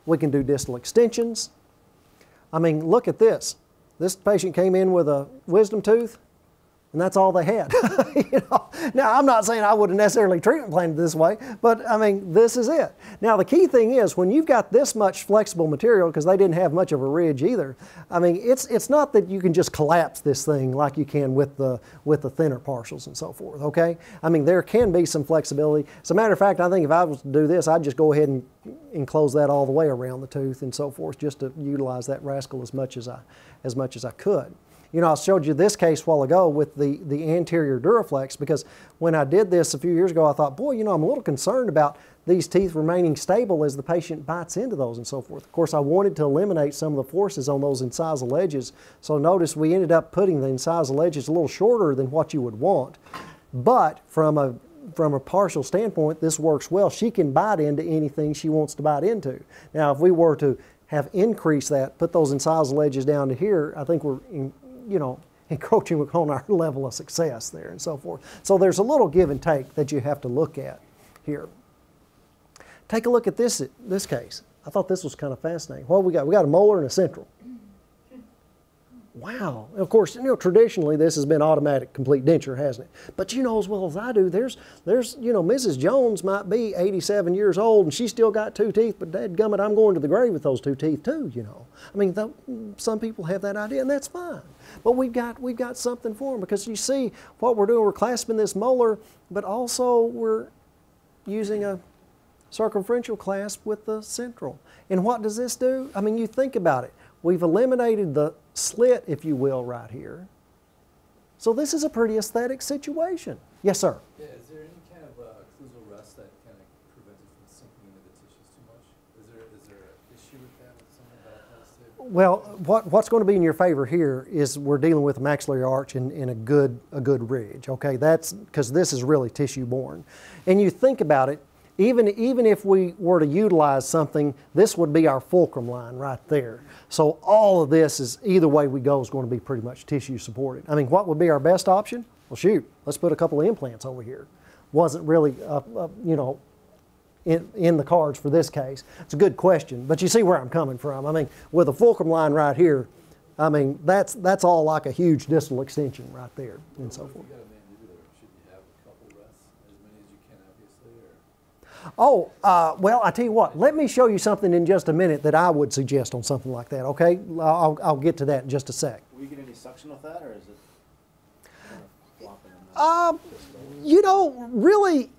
we can do distal extensions. I mean, look at this. This patient came in with a wisdom tooth, and that's all they had. Now, I'm not saying I would have necessarily treatment planned this way, but I mean, this is it. Now, the key thing is when you've got this much flexible material, because they didn't have much of a ridge either, I mean, it's not that you can just collapse this thing like you can with the thinner partials and so forth, okay? I mean, there can be some flexibility. As a matter of fact, I think if I was to do this, I'd just go ahead and enclose that all the way around the tooth and so forth, just to utilize that rascal as much as I could. I showed you this case a while ago with the anterior Duraflex, because when I did this a few years ago, I thought, boy, I'm a little concerned about these teeth remaining stable as the patient bites into those and so forth. Of course, I wanted to eliminate some of the forces on those incisal edges, so notice we ended up putting the incisal edges a little shorter than what you would want. But from a partial standpoint, this works well. She can bite into anything she wants to bite into. Now, if we were to have increased that, put those incisal edges down to here, I think we're encroaching on our level of success there and so forth. So there's a little give and take that you have to look at here. Take a look at this case. I thought this was kind of fascinating. What we got? We got a molar and a central. wow. Of course, traditionally this has been automatic complete denture, hasn't it? But you know as well as I do, there's Mrs. Jones might be 87 years old and she's still got 2 teeth, but dadgummit, I'm going to the grave with those 2 teeth too, I mean, some people have that idea, and that's fine. But we've got something for them, because you see what we're doing, we're clasping this molar, but also we're using a circumferential clasp with the central. And what does this do? I mean, you think about it. We've eliminated the slit, if you will, right here. So this is a pretty aesthetic situation. Yes, sir? Yeah, is there any kind of occlusal rest that kind of prevents it from sinking into the tissues too much? Is there an issue with that with some of the bypass? Well, what's going to be in your favor here is we're dealing with a maxillary arch in a good ridge. Okay, that's because this is really tissue borne. And you think about it, even if we were to utilize something, this would be our fulcrum line right there. So all of this is, either way we go, is going to be pretty much tissue supported. I mean, what would be our best option? Well, shoot, let's put a couple of implants over here. Wasn't really, in the cards for this case. It's a good question, but you see where I'm coming from. I mean, with a fulcrum line right here, I mean, that's all like a huge distal extension right there and so forth. Oh, well, I tell you what, let me show you something in just a minute that I would suggest on something like that, okay? I'll get to that in just a sec. Will you get any suction with that, or is it flopping? Really,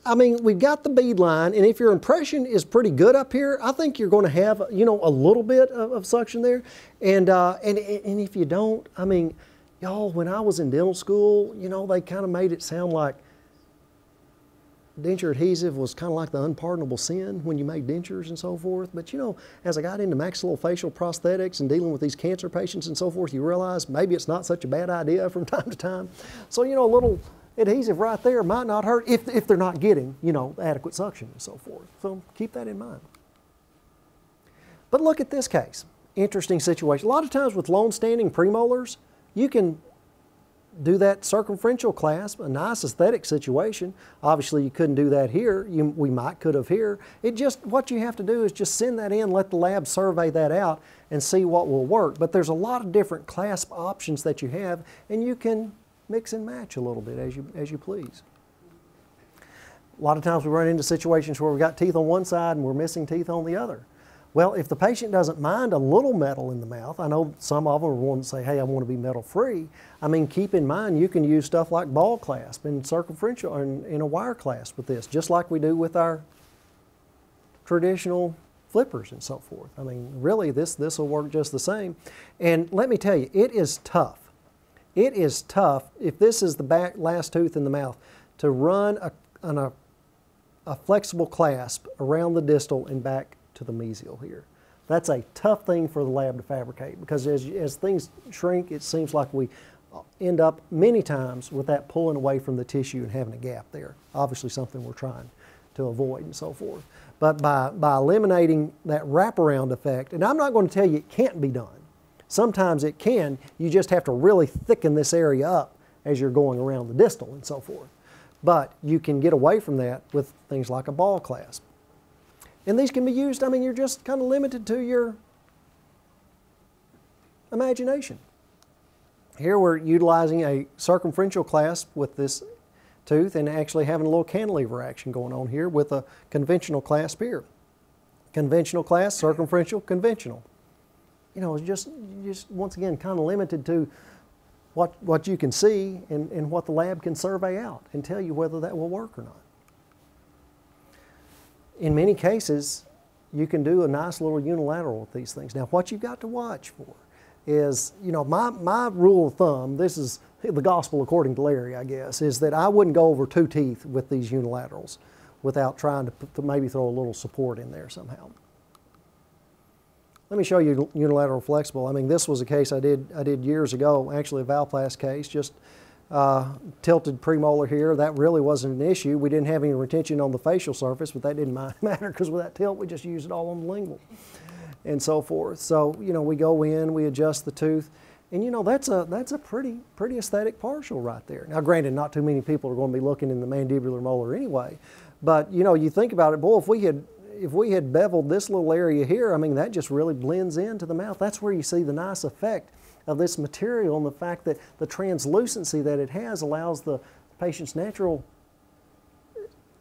I mean, we've got the bead line, and if your impression is pretty good up here, I think you're going to have, a little bit of suction there. And if you don't, I mean, y'all, when I was in dental school, they kind of made it sound like denture adhesive was kind of like the unpardonable sin when you made dentures and so forth. But as I got into maxillofacial prosthetics and dealing with these cancer patients and so forth, you realize maybe it's not such a bad idea from time to time. So, a little adhesive right there might not hurt if they're not getting, adequate suction and so forth. So keep that in mind. But look at this case. Interesting situation. A lot of times with lone standing premolars, you can do that circumferential clasp, a nice aesthetic situation. Obviously you couldn't do that here. We could have here. What you have to do is just send that in, let the lab survey that out and see what will work. But there's a lot of different clasp options that you have, and you can mix and match a little bit as you please. A lot of times we run into situations where we've got teeth on one side and we're missing teeth on the other. Well, if the patient doesn't mind a little metal in the mouth, I know some of them are wanting to say, hey, I want to be metal free. I mean, keep in mind you can use stuff like ball clasp and circumferential and a wire clasp with this, just like we do with our traditional flippers and so forth. I mean, really, this will work just the same. And let me tell you, it is tough. It is tough, if this is the last tooth in the mouth, to run a flexible clasp around the distal and back to the mesial here. That's a tough thing for the lab to fabricate, because as things shrink, it seems like we end up many times with that pulling away from the tissue and having a gap there. Obviously something we're trying to avoid and so forth. But by eliminating that wraparound effect, and I'm not going to tell you it can't be done. Sometimes it can, you just have to really thicken this area up as you're going around the distal and so forth. But you can get away from that with things like a ball clasp. And these can be used, I mean, you're just kind of limited to your imagination. Here we're utilizing a circumferential clasp with this tooth and actually having a little cantilever action going on here with a conventional clasp here. Conventional clasp, circumferential, conventional. It's just once again kind of limited to what you can see and what the lab can survey out and tell you whether that will work or not. In many cases, you can do a nice little unilateral with these things. Now, what you've got to watch for is, my rule of thumb, this is the gospel according to Larry, I guess, is that I wouldn't go over 2 teeth with these unilaterals without trying to maybe throw a little support in there somehow. Let me show you unilateral flexible. I mean, this was a case I did years ago, actually a Valplast case, just tilted premolar here. That really wasn't an issue. We didn't have any retention on the facial surface, but that didn't matter because with that tilt, we just used it all on the lingual and so forth. So, we go in, we adjust the tooth, and that's a pretty aesthetic partial right there. Now, granted, not too many people are going to be looking in the mandibular molar anyway, but you think about it, boy, if we had if we had beveled this little area here, I mean, that just really blends into the mouth. That's where you see the nice effect of this material, and the fact that the translucency that it has allows the patient's natural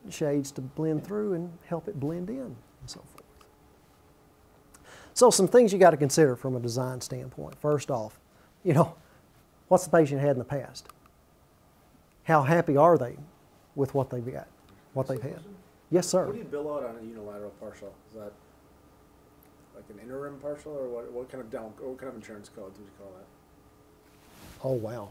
shades to blend through and help it blend in and so forth. So some things you got to consider from a design standpoint. First off, you know, what's the patient had in the past? How happy are they with what they've got, what they've had? Yes, sir. What do you bill out on a unilateral partial? Is that like an interim partial, or what kind of insurance code do you call that? Oh, wow.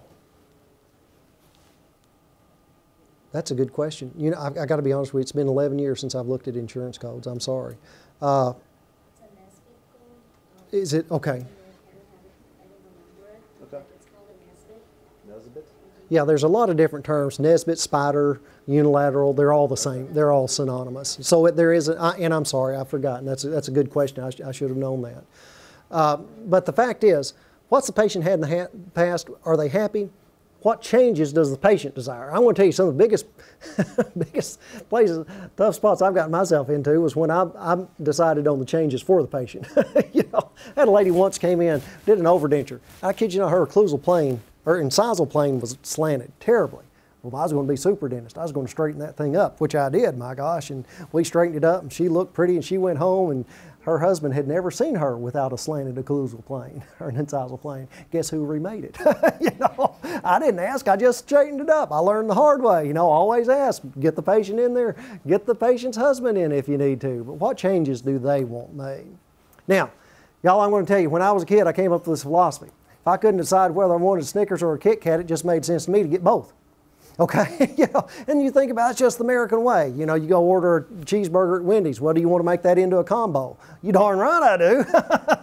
That's a good question. You know, I got to be honest with you, it's been 11 years since I've looked at insurance codes. I'm sorry. It's a Nesbit code. Is it? Okay. I don't remember it. Okay. It's called a Nesbit. Nesbit? Yeah, there's a lot of different terms. Nesbit, spider, unilateral, they're all the same. They're all synonymous. So there is, and I'm sorry, I've forgotten. That's a good question. I should have known that. But the fact is, what's the patient had in the past? Are they happy? What changes does the patient desire? I'm going to tell you some of the biggest places, tough spots I've gotten myself into was when I decided on the changes for the patient. You know, I had a lady once came in, did an overdenture. I kid you not, her occlusal plane, her incisal plane was slanted terribly. Well, I was going to be super dentist. I was going to straighten that thing up, which I did, my gosh. And we straightened it up, and she looked pretty, and she went home, and her husband had never seen her without a slanted occlusal plane or an incisal plane. Guess who remade it? You know, I didn't ask. I just straightened it up. I learned the hard way. You know, always ask. Get the patient in there. Get the patient's husband in if you need to. But what changes do they want made? Now, y'all, I'm going to tell you, when I was a kid, I came up with this philosophy. If I couldn't decide whether I wanted a Snickers or a Kit Kat, it just made sense to me to get both. Okay, you know, and you think about it's just the American way. You know, you go order a cheeseburger at Wendy's. Well, do you want to make that into a combo? You darn right I do.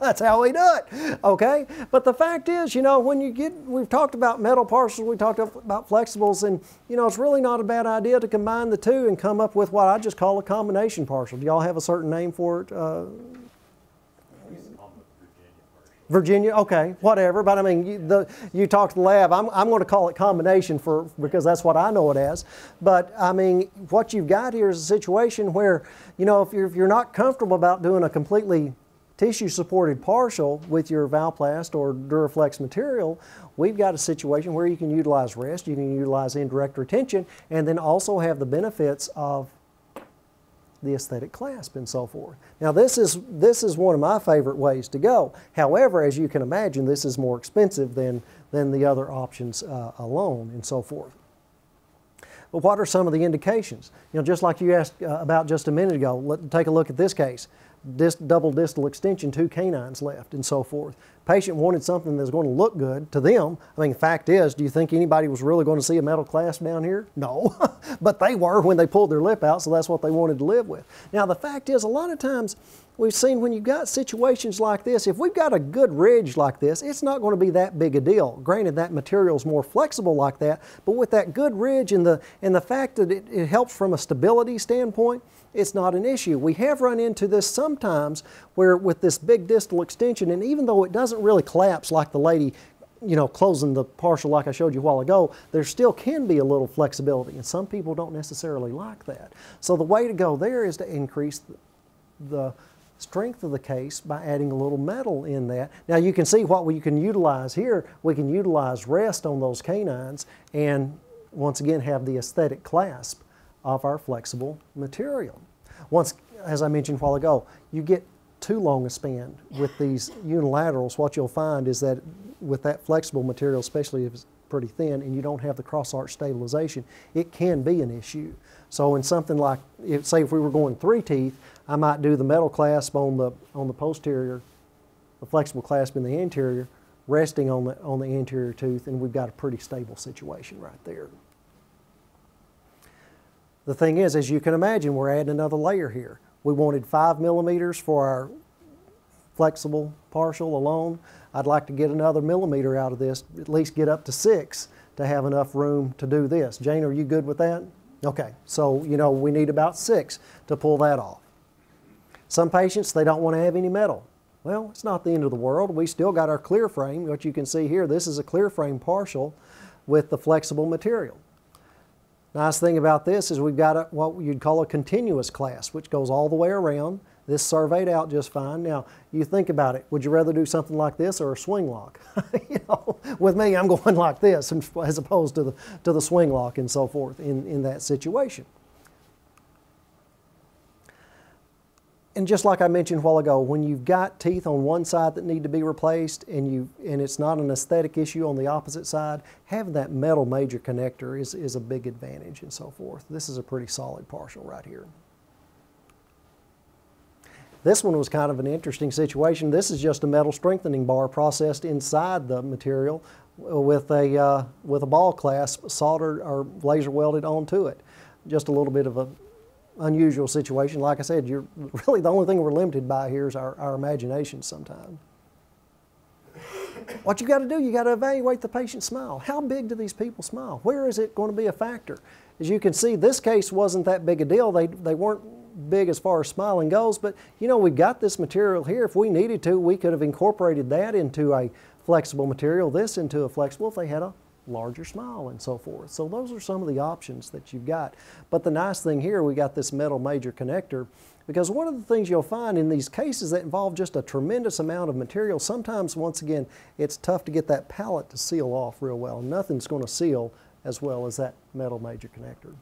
That's how we do it. Okay, but the fact is, you know, when you get, we've talked about metal partials, we talked about flexibles, and you know, it's really not a bad idea to combine the two and come up with what I just call a combination partial. Do y'all have a certain name for it? Virginia, okay, whatever. But I mean, you talk to the lab. I'm going to call it combination because that's what I know it as. But I mean, what you've got here is a situation where, you know, if you're not comfortable about doing a completely tissue-supported partial with your Valplast or Duraflex material, we've got a situation where you can utilize rest, you can utilize indirect retention, and then also have the benefits of the aesthetic clasp and so forth. Now this is one of my favorite ways to go. However, as you can imagine, this is more expensive than the other options alone and so forth. But what are some of the indications? You know, just like you asked about just a minute ago, let's take a look at this case. Double distal extension, 2 canines left and so forth. Patient wanted something that's going to look good to them. I mean, the fact is, do you think anybody was really going to see a metal clasp down here? No, but they were when they pulled their lip out, so that's what they wanted to live with. Now, the fact is, a lot of times we've seen when you've got situations like this, if we've got a good ridge like this, it's not going to be that big a deal. Granted, that material is more flexible like that, but with that good ridge and the fact that it helps from a stability standpoint, it's not an issue. We have run into this sometimes where with this big distal extension, and even though it doesn't really collapse like the lady, you know, closing the partial like I showed you a while ago, there still can be a little flexibility, and some people don't necessarily like that. So the way to go there is to increase the strength of the case by adding a little metal in that. Now you can see what we can utilize here. We can utilize rest on those canines and once again have the aesthetic clasp of our flexible material. Once, as I mentioned a while ago, you get too long a span with these unilaterals, what you'll find is that with that flexible material, especially if it's pretty thin and you don't have the cross-arch stabilization, it can be an issue. So in something like, say if we were going 3 teeth, I might do the metal clasp on the posterior, the flexible clasp in the anterior, resting on the anterior tooth, and we've got a pretty stable situation right there. The thing is, as you can imagine, we're adding another layer here. We wanted 5 millimeters for our flexible partial alone. I'd like to get another millimeter out of this, at least get up to 6 to have enough room to do this. Jane, are you good with that? Okay, so you know we need about 6 to pull that off. Some patients, they don't want to have any metal. Well, it's not the end of the world. We still got our clear frame. What you can see here, this is a clear frame partial with the flexible material. Nice thing about this is we've got what you'd call a continuous clasp, which goes all the way around. This surveyed out just fine. Now, you think about it. Would you rather do something like this or a swing lock? You know, with me, I'm going like this as opposed to the swing lock and so forth in that situation. And just like I mentioned a while ago, when you've got teeth on one side that need to be replaced and it's not an aesthetic issue on the opposite side, having that metal major connector is a big advantage and so forth. This is a pretty solid partial right here. This one was kind of an interesting situation. This is just a metal strengthening bar processed inside the material with a ball clasp soldered or laser welded onto it. Just a little bit of a unusual situation. Like I said, you're really the only thing we're limited by here is our imagination sometimes. What you got to do, you got to evaluate the patient's smile. How big do these people smile? Where is it going to be a factor? As you can see, this case wasn't that big a deal. They weren't big as far as smiling goes, but you know, we've got this material here. If we needed to, we could have incorporated that into a flexible material, this into a flexible if they had a larger smile and so forth. So those are some of the options that you've got. But the nice thing here, we got this metal major connector, because one of the things you'll find in these cases that involve just a tremendous amount of material, sometimes, once again, it's tough to get that palate to seal off real well. Nothing's going to seal as well as that metal major connector.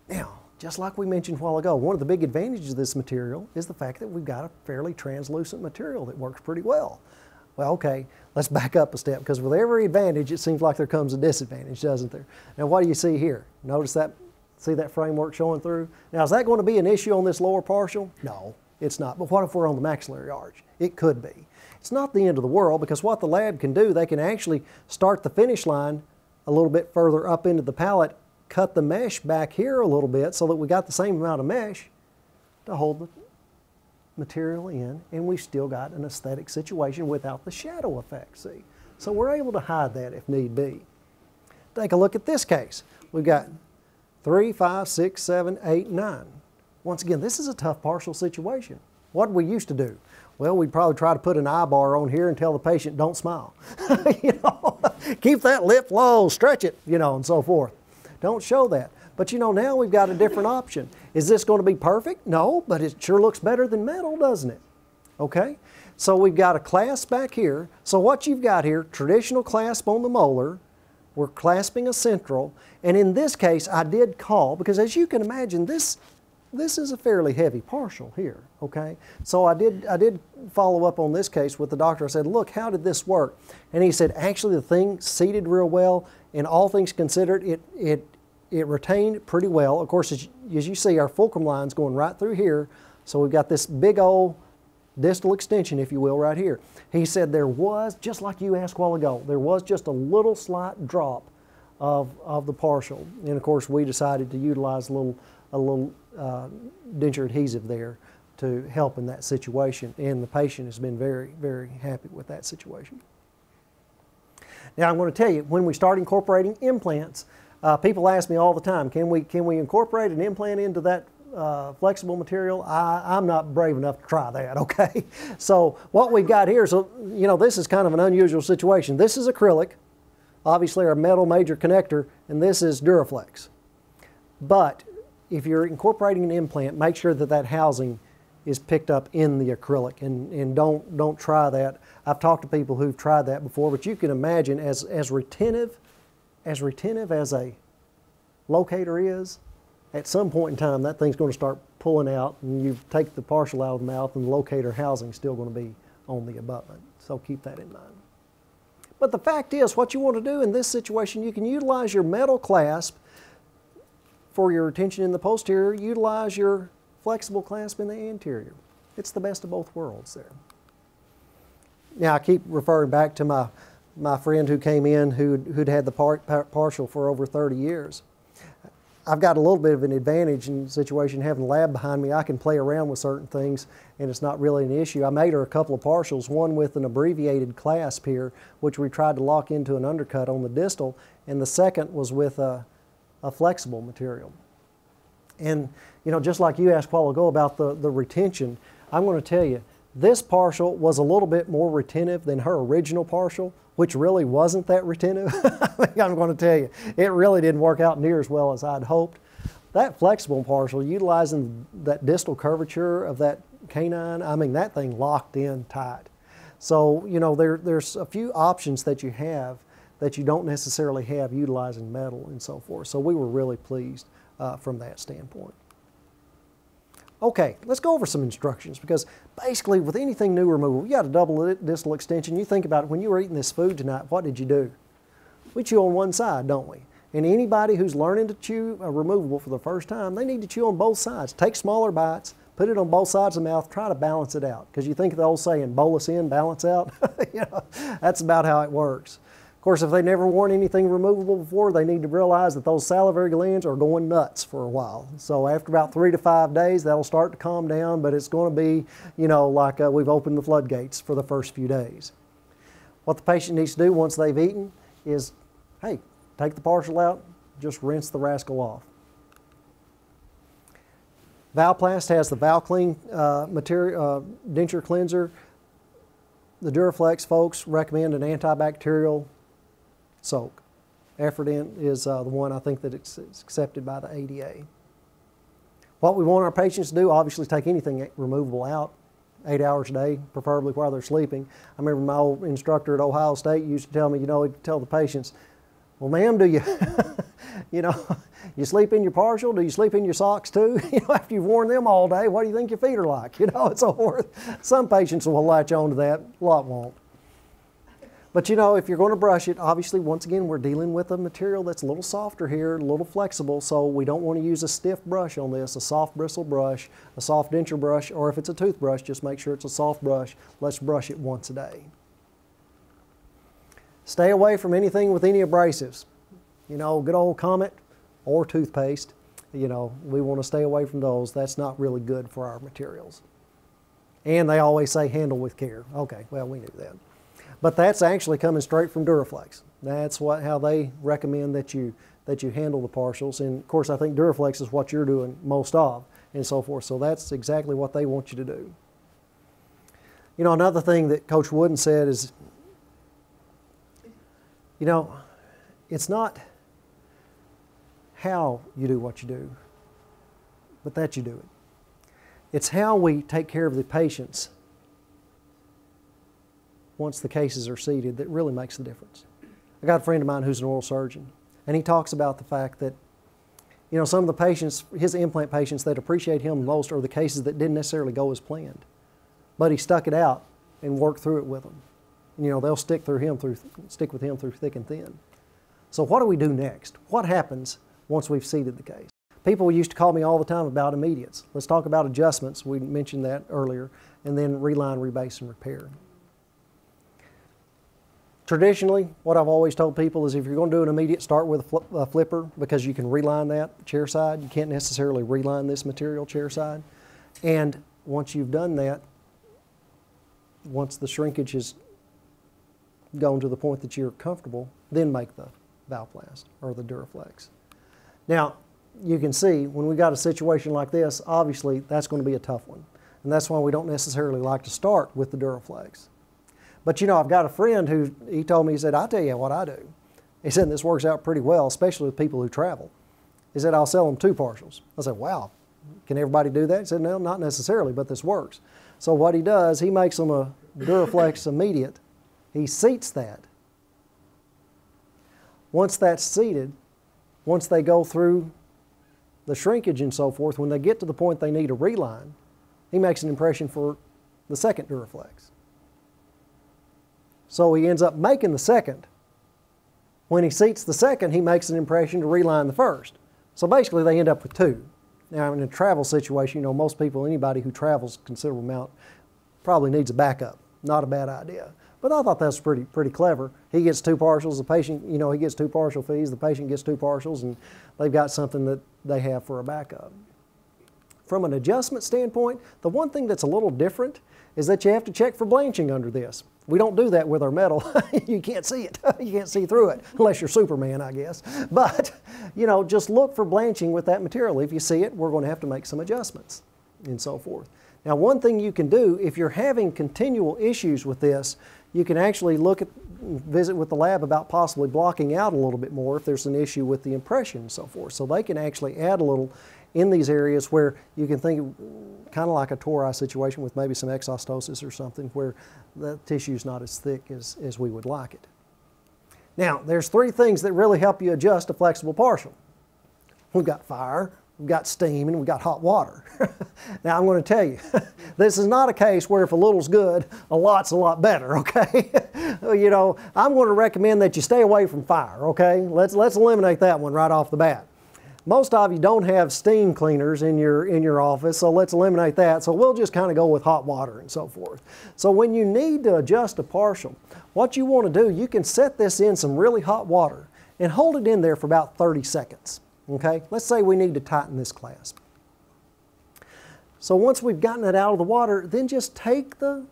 Now, just like we mentioned a while ago, one of the big advantages of this material is the fact that we've got a fairly translucent material that works pretty well. Well, okay, let's back up a step, because with every advantage, it seems like there comes a disadvantage, doesn't there? Now, what do you see here? Notice that, see that framework showing through? Now, is that going to be an issue on this lower partial? No, it's not. But what if we're on the maxillary arch? It could be. It's not the end of the world, because what the lab can do, they can actually start the finish line a little bit further up into the palate, cut the mesh back here a little bit so that we got the same amount of mesh to hold the material in, and we've still got an aesthetic situation without the shadow effect, see? So we're able to hide that if need be. Take a look at this case. We've got 3, 5, 6, 7, 8, 9. Once again, this is a tough partial situation. What did we used to do? Well, we'd probably try to put an eye bar on here and tell the patient, don't smile. You know, keep that lip low, stretch it, you know, and so forth. Don't show that. But you know, now we've got a different option. Is this going to be perfect? No, but it sure looks better than metal, doesn't it? Okay? So we've got a clasp back here. So what you've got here, traditional clasp on the molar, we're clasping a central, and in this case I did call, because as you can imagine, this is a fairly heavy partial here, okay? So I did follow up on this case with the doctor. I said, look, how did this work? And he said, actually the thing seated real well, and all things considered, it retained pretty well. Of course, as you see, our fulcrum line's going right through here, so we've got this big old distal extension, if you will, right here. He said there was, just like you asked a while ago, there was just a little slight drop of the partial. And of course, we decided to utilize a little denture adhesive there to help in that situation. And the patient has been very, very happy with that situation. Now, I'm going to tell you, when we start incorporating implants, people ask me all the time, can we incorporate an implant into that flexible material? I'm not brave enough to try that, okay? So what we've got here is, you know, this is kind of an unusual situation. This is acrylic, obviously our metal major connector, and this is Duraflex. But if you're incorporating an implant, make sure that that housing is picked up in the acrylic, and don't try that. I've talked to people who've tried that before, but you can imagine as retentive as a locator is, at some point in time that thing's going to start pulling out, and you take the partial out of the mouth, and the locator housing is still going to be on the abutment. So keep that in mind. But the fact is, what you want to do in this situation, you can utilize your metal clasp for your retention in the posterior, utilize your flexible clasp in the anterior. It's the best of both worlds there. Now, I keep referring back to my friend who came in who'd had the partial for over 30 years. I've got a little bit of an advantage in the situation having a lab behind me. I can play around with certain things, and it's not really an issue. I made her a couple of partials, one with an abbreviated clasp here, which we tried to lock into an undercut on the distal, and the second was with a flexible material. And you know, just like you asked a while ago about the retention, I'm going to tell you, this partial was a little bit more retentive than her original partial, which really wasn't that retentive. I think I'm going to tell you, it really didn't work out near as well as I'd hoped. That flexible partial, utilizing that distal curvature of that canine, I mean, that thing locked in tight. So, you know, there's a few options that you have that you don't necessarily have utilizing metal and so forth. So we were really pleased from that standpoint. Okay, let's go over some instructions, because basically with anything new removal, you got a double distal extension. You think about it, when you were eating this food tonight, what did you do? We chew on one side, don't we? And anybody who's learning to chew a removable for the first time, they need to chew on both sides. Take smaller bites, put it on both sides of the mouth, try to balance it out. Because you think of the old saying, bolus in, balance out. You know, that's about how it works. Of course, if they've never worn anything removable before, they need to realize that those salivary glands are going nuts for a while. So after about 3 to 5 days, that'll start to calm down, but it's going to be, you know, like we've opened the floodgates for the first few days. What the patient needs to do once they've eaten is, hey, take the partial out, just rinse the rascal off. Valplast has the Valclean denture cleanser. The Duraflex folks recommend an antibacterial soak. Efferdent is the one I think that it's accepted by the ADA. What we want our patients to do, obviously take anything removable out 8 hours a day, preferably while they're sleeping. I remember my old instructor at Ohio State used to tell me, you know, he'd tell the patients, well, ma'am, do you, you know, you sleep in your partial? Do you sleep in your socks too? You know, after you've worn them all day, what do you think your feet are like? You know, and so forth. Some patients will latch on to that, a lot won't. But you know, if you're going to brush it, obviously, once again, we're dealing with a material that's a little softer here, a little flexible, so we don't want to use a stiff brush on this, a soft bristle brush, a soft denture brush, or if it's a toothbrush, just make sure it's a soft brush. Let's brush it once a day. Stay away from anything with any abrasives. You know, good old Comet or toothpaste, you know, we want to stay away from those. That's not really good for our materials. And they always say handle with care. Okay, well, we knew that. But that's actually coming straight from Duraflex. That's how they recommend that you handle the partials. And of course, I think Duraflex is what you're doing most of and so forth. So that's exactly what they want you to do. You know, another thing that Coach Wooden said is, you know, it's not how you do what you do, but that you do it. It's how we take care of the patients once the cases are seated that really makes the difference. I got a friend of mine who's an oral surgeon, and he talks about the fact that, you know, some of the patients, his implant patients that appreciate him most are the cases that didn't necessarily go as planned. But he stuck it out and worked through it with them. And, you know, they'll stick with him through thick and thin. So what do we do next? What happens once we've seated the case? People used to call me all the time about immediates. Let's talk about adjustments. We mentioned that earlier. And then reline, rebase, and repair. Traditionally, what I've always told people is if you're going to do an immediate, start with a flipper, because you can reline that chair side. You can't necessarily reline this material chair side. And once you've done that, once the shrinkage has gone to the point that you're comfortable, then make the Valplast or the Duraflex. Now, you can see when we got a situation like this, obviously that's going to be a tough one. And that's why we don't necessarily like to start with the Duraflex. But you know, I've got a friend who, he told me, he said, I'll tell you what I do. He said, this works out pretty well, especially with people who travel. He said, I'll sell them 2 partials. I said, wow, can everybody do that? He said, no, not necessarily, but this works. So what he does, he makes them a Duraflex immediate. He seats that. Once that's seated, once they go through the shrinkage and so forth, when they get to the point they need a reline, he makes an impression for the second Duraflex. So he ends up making the second. When he seats the second, he makes an impression to reline the first. So basically they end up with 2. Now in a travel situation, you know, most people, anybody who travels a considerable amount probably needs a backup. Not a bad idea. But I thought that was pretty clever. He gets 2 partials, the patient, you know, he gets 2 partial fees, the patient gets 2 partials, and they've got something that they have for a backup. From an adjustment standpoint, the one thing that's a little different is that you have to check for blanching under this. We don't do that with our metal. You can't see it. You can't see through it, unless you're Superman, I guess. But, you know, just look for blanching with that material. If you see it, we're going to have to make some adjustments and so forth. Now, one thing you can do, if you're having continual issues with this, you can actually look at, visit with the lab about possibly blocking out a little bit more if there's an issue with the impression and so forth. So they can actually add a little in these areas where you can think kind of like a tori situation with maybe some exostosis or something where the tissue's not as thick as we would like it. Now, there's three things that really help you adjust a flexible partial. We've got fire, we've got steam, and we've got hot water. Now, I'm going to tell you, this is not a case where if a little's good, a lot's a lot better, okay? You know, I'm going to recommend that you stay away from fire, okay? Let's eliminate that one right off the bat. Most of you don't have steam cleaners in your office, so let's eliminate that. So we'll just kind of go with hot water and so forth. So when you need to adjust a partial, what you want to do, you can set this in some really hot water and hold it in there for about 30 seconds. Okay? Let's say we need to tighten this clasp. So once we've gotten it out of the water, then just take the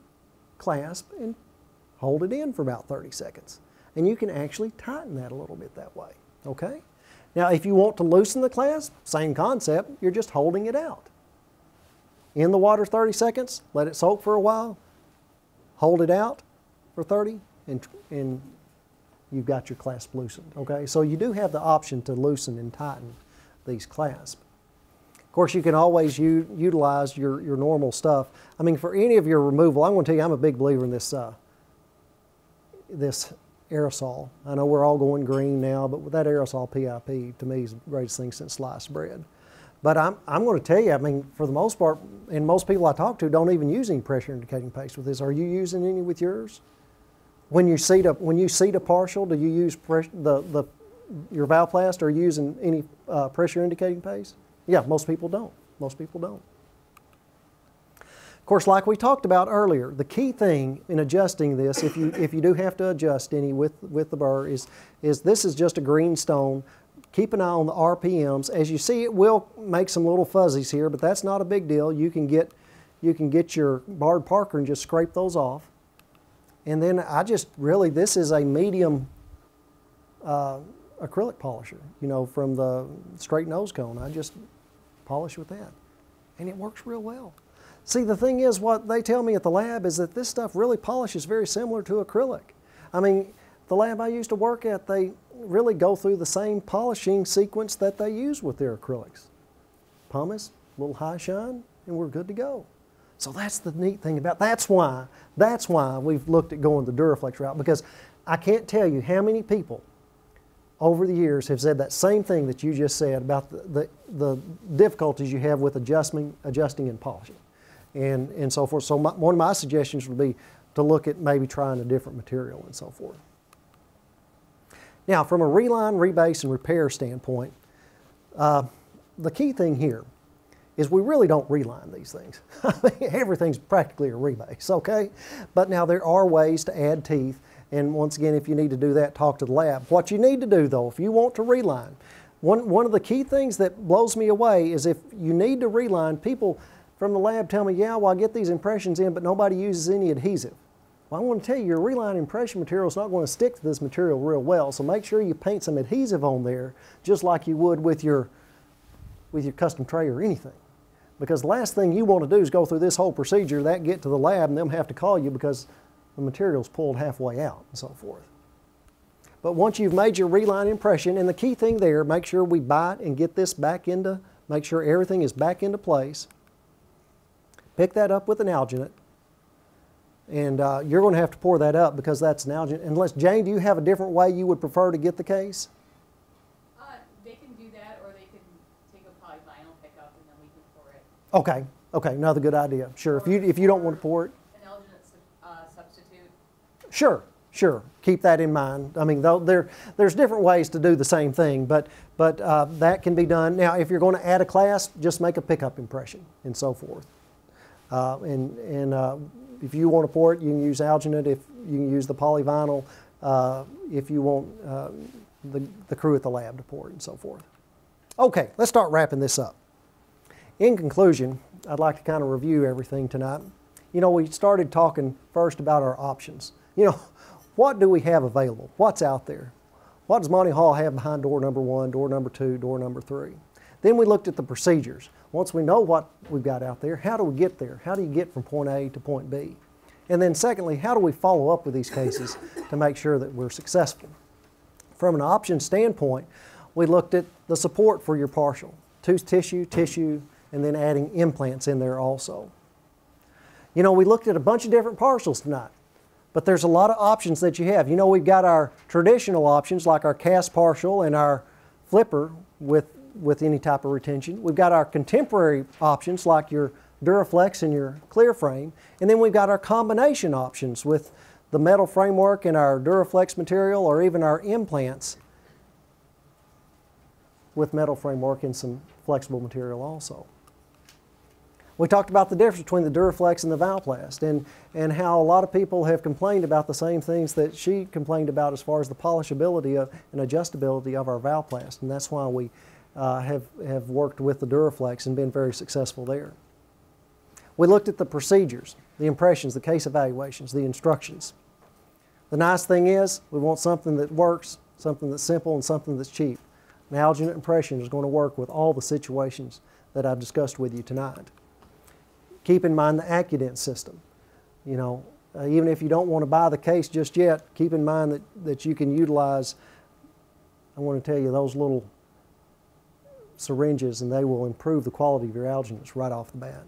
clasp and hold it in for about 30 seconds. And you can actually tighten that a little bit that way. Okay? Now, if you want to loosen the clasp, same concept, you're just holding it out. In the water 30 seconds, let it soak for a while, hold it out for 30, and you've got your clasp loosened, okay? So you do have the option to loosen and tighten these clasps. Of course, you can always utilize your normal stuff. I mean, for any of your removal, I'm going to tell you, I'm a big believer in this, this aerosol. I know we're all going green now, but with that aerosol PIP, to me, is the greatest thing since sliced bread. But I'm going to tell you, I mean, for the most part, and most people I talk to don't even use any pressure indicating paste with this. Are you using any with yours? When you seat a partial, do you use your Valplast? Are you using any pressure indicating paste? Yeah, most people don't. Most people don't. Of course, like we talked about earlier, the key thing in adjusting this, if you do have to adjust any with the burr, is this is just a green stone. Keep an eye on the RPMs. As you see, it will make some little fuzzies here, but that's not a big deal. You can get your Bard Parker and just scrape those off. And then this is a medium acrylic polisher, you know, from the straight nose cone. I just polish with that, and it works real well. See, the thing is, what they tell me at the lab is that this stuff really polishes very similar to acrylic. I mean, the lab I used to work at, they really go through the same polishing sequence that they use with their acrylics. Pumice, a little high shine, and we're good to go. So that's the neat thing about, that's why we've looked at going the Duraflex route, because I can't tell you how many people over the years have said that same thing that you just said about the difficulties you have with adjusting and polishing. And so forth. So one of my suggestions would be to look at maybe trying a different material and so forth. Now, from a reline, rebase, and repair standpoint, the key thing here is we really don't reline these things. I mean, everything's practically a rebase, okay? But now there are ways to add teeth, and once again, if you need to do that, talk to the lab. What you need to do, though, if you want to reline, one of the key things that blows me away is if you need to reline, people from the lab tell me, yeah, well, I get these impressions in, but nobody uses any adhesive. Well, I want to tell you, your reline impression material is not going to stick to this material real well, so make sure you paint some adhesive on there, just like you would with your custom tray or anything. Because the last thing you want to do is go through this whole procedure, get to the lab, and they'll have to call you because the material's pulled halfway out and so forth. But once you've made your reline impression, and the key thing there, make sure we bite and get this back into, make sure everything is back into place. Pick that up with an alginate, and you're going to have to pour that up because that's an alginate. Unless, Jane, do you have a different way you would prefer to get the case? They can do that, or they can take a polyvinyl pickup and then we can pour it. Okay, okay, another good idea. Sure, if you don't want to pour it. An alginate substitute. Sure, sure. Keep that in mind. I mean, there's different ways to do the same thing, but that can be done. Now, if you're going to add a clasp, just make a pickup impression and so forth. If you want to pour it, you can use alginate. If you can use the polyvinyl, if you want the crew at the lab to pour it and so forth. Okay, let's start wrapping this up. In conclusion, I'd like to kind of review everything tonight. You know, we started talking first about our options. You know, what do we have available? What's out there? What does Monty Hall have behind door number 1, door number 2, door number 3? Then we looked at the procedures. Once we know what we've got out there, how do we get there? How do you get from point A to point B? And then secondly, how do we follow up with these cases to make sure that we're successful? From an option standpoint, we looked at the support for your partial. Tooth tissue, and then adding implants in there also. You know, we looked at a bunch of different partials tonight, but there's a lot of options that you have. You know, we've got our traditional options like our cast partial and our flipper with any type of retention. We've got our contemporary options like your Duraflex and your clear frame, and then we've got our combination options with the metal framework and our Duraflex material, or even our implants with metal framework and some flexible material also. We talked about the difference between the Duraflex and the Valplast, and how a lot of people have complained about the same things that she complained about as far as the polishability of, and adjustability of our Valplast, and that's why we have worked with the Duraflex and been very successful there. We looked at the procedures, the impressions, the case evaluations, the instructions. The nice thing is we want something that works, something that's simple, and something that's cheap. An alginate impression is going to work with all the situations that I've discussed with you tonight. Keep in mind the AccuDent system. You know, even if you don't want to buy the case just yet, keep in mind that you can utilize, I want to tell you, those little syringes, and they will improve the quality of your alginates right off the bat.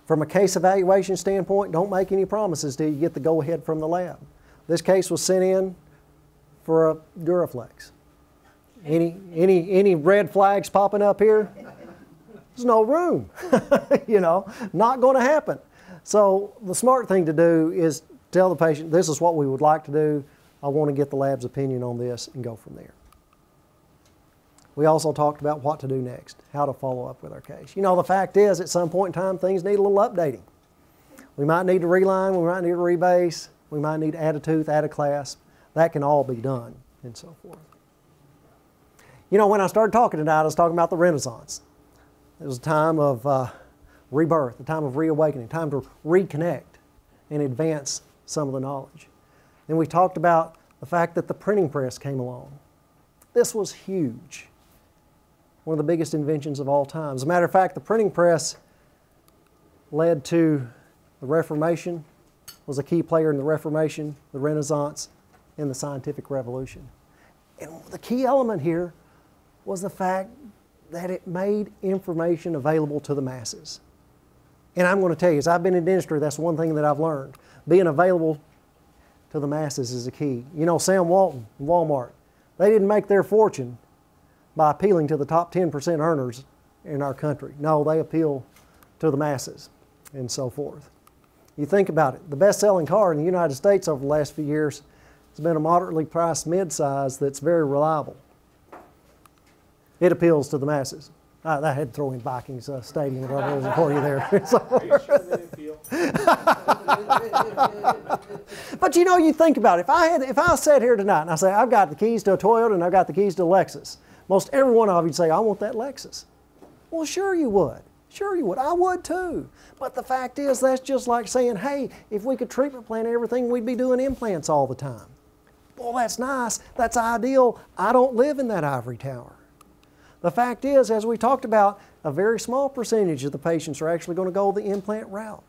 From a case evaluation standpoint, don't make any promises till you get the go-ahead from the lab. This case was sent in for a Duraflex. Any red flags popping up here? There's no room. You know, not going to happen. So the smart thing to do is tell the patient, this is what we would like to do. I want to get the lab's opinion on this, and go from there. We also talked about what to do next, how to follow up with our case. You know, the fact is, at some point in time, things need a little updating. We might need to reline, we might need to rebase, we might need to add a tooth, add a clasp. That can all be done, and so forth. You know, when I started talking tonight, I was talking about the Renaissance. It was a time of rebirth, a time of reawakening, a time to reconnect and advance some of the knowledge. Then we talked about the fact that the printing press came along. This was huge. One of the biggest inventions of all time. As a matter of fact, the printing press led to the Reformation, was a key player in the Reformation, the Renaissance, and the scientific revolution. And the key element here was the fact that it made information available to the masses. And I'm going to tell you, as I've been in dentistry, that's one thing that I've learned. Being available to the masses is a key. You know, Sam Walton, Walmart, they didn't make their fortune by appealing to the top 10% earners in our country. No, they appeal to the masses and so forth. You think about it, the best-selling car in the United States over the last few years has been a moderately priced mid-size that's very reliable. It appeals to the masses. I had to throw in Vikings Stadium for you there. But you know, you think about it. If I sat here tonight and I say, I've got the keys to a Toyota and I've got the keys to a Lexus, most every one of you would say, I want that Lexus. Well, sure you would. Sure you would. I would too. But the fact is, that's just like saying, hey, if we could treatment plan everything, we'd be doing implants all the time. Well, that's nice. That's ideal. I don't live in that ivory tower. The fact is, as we talked about, a very small percentage of the patients are actually going to go the implant route.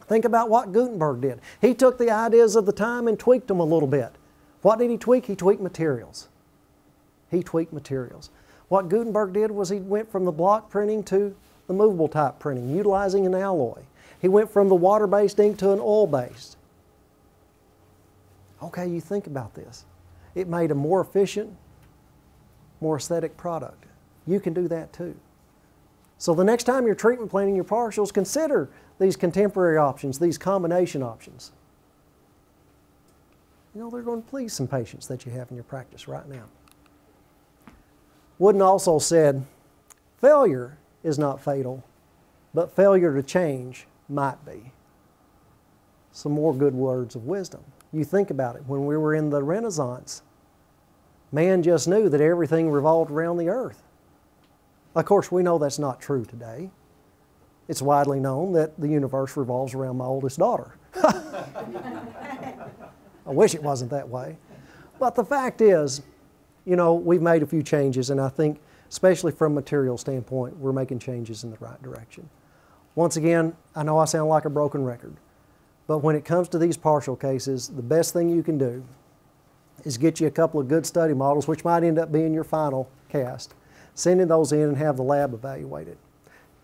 Think about what Gutenberg did. He took the ideas of the time and tweaked them a little bit. What did he tweak? He tweaked materials. He tweaked materials. What Gutenberg did was he went from the block printing to the movable type printing, utilizing an alloy. He went from the water-based ink to an oil-based. Okay, you think about this. It made a more efficient, more aesthetic product. You can do that too. So the next time you're treatment planning your partials, consider these contemporary options, these combination options. You know, they're going to please some patients that you have in your practice right now. Wooden also said, failure is not fatal, but failure to change might be. Some more good words of wisdom. You think about it, when we were in the Renaissance, man just knew that everything revolved around the earth. Of course, we know that's not true today. It's widely known that the universe revolves around my oldest daughter. I wish it wasn't that way. But the fact is, you know, we've made a few changes, and I think, especially from a material standpoint, we're making changes in the right direction. Once again, I know I sound like a broken record, but when it comes to these partial cases, the best thing you can do is get you a couple of good study models, which might end up being your final cast. Sending those in and have the lab evaluate it.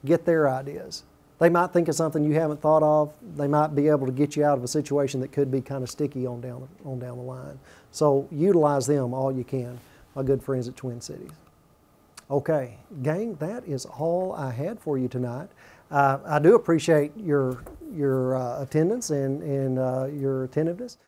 Get their ideas. They might think of something you haven't thought of. They might be able to get you out of a situation that could be kind of sticky on down the line. So utilize them all you can, my good friends at Twin Cities. Okay, gang, that is all I had for you tonight. I do appreciate your attendance and your attentiveness.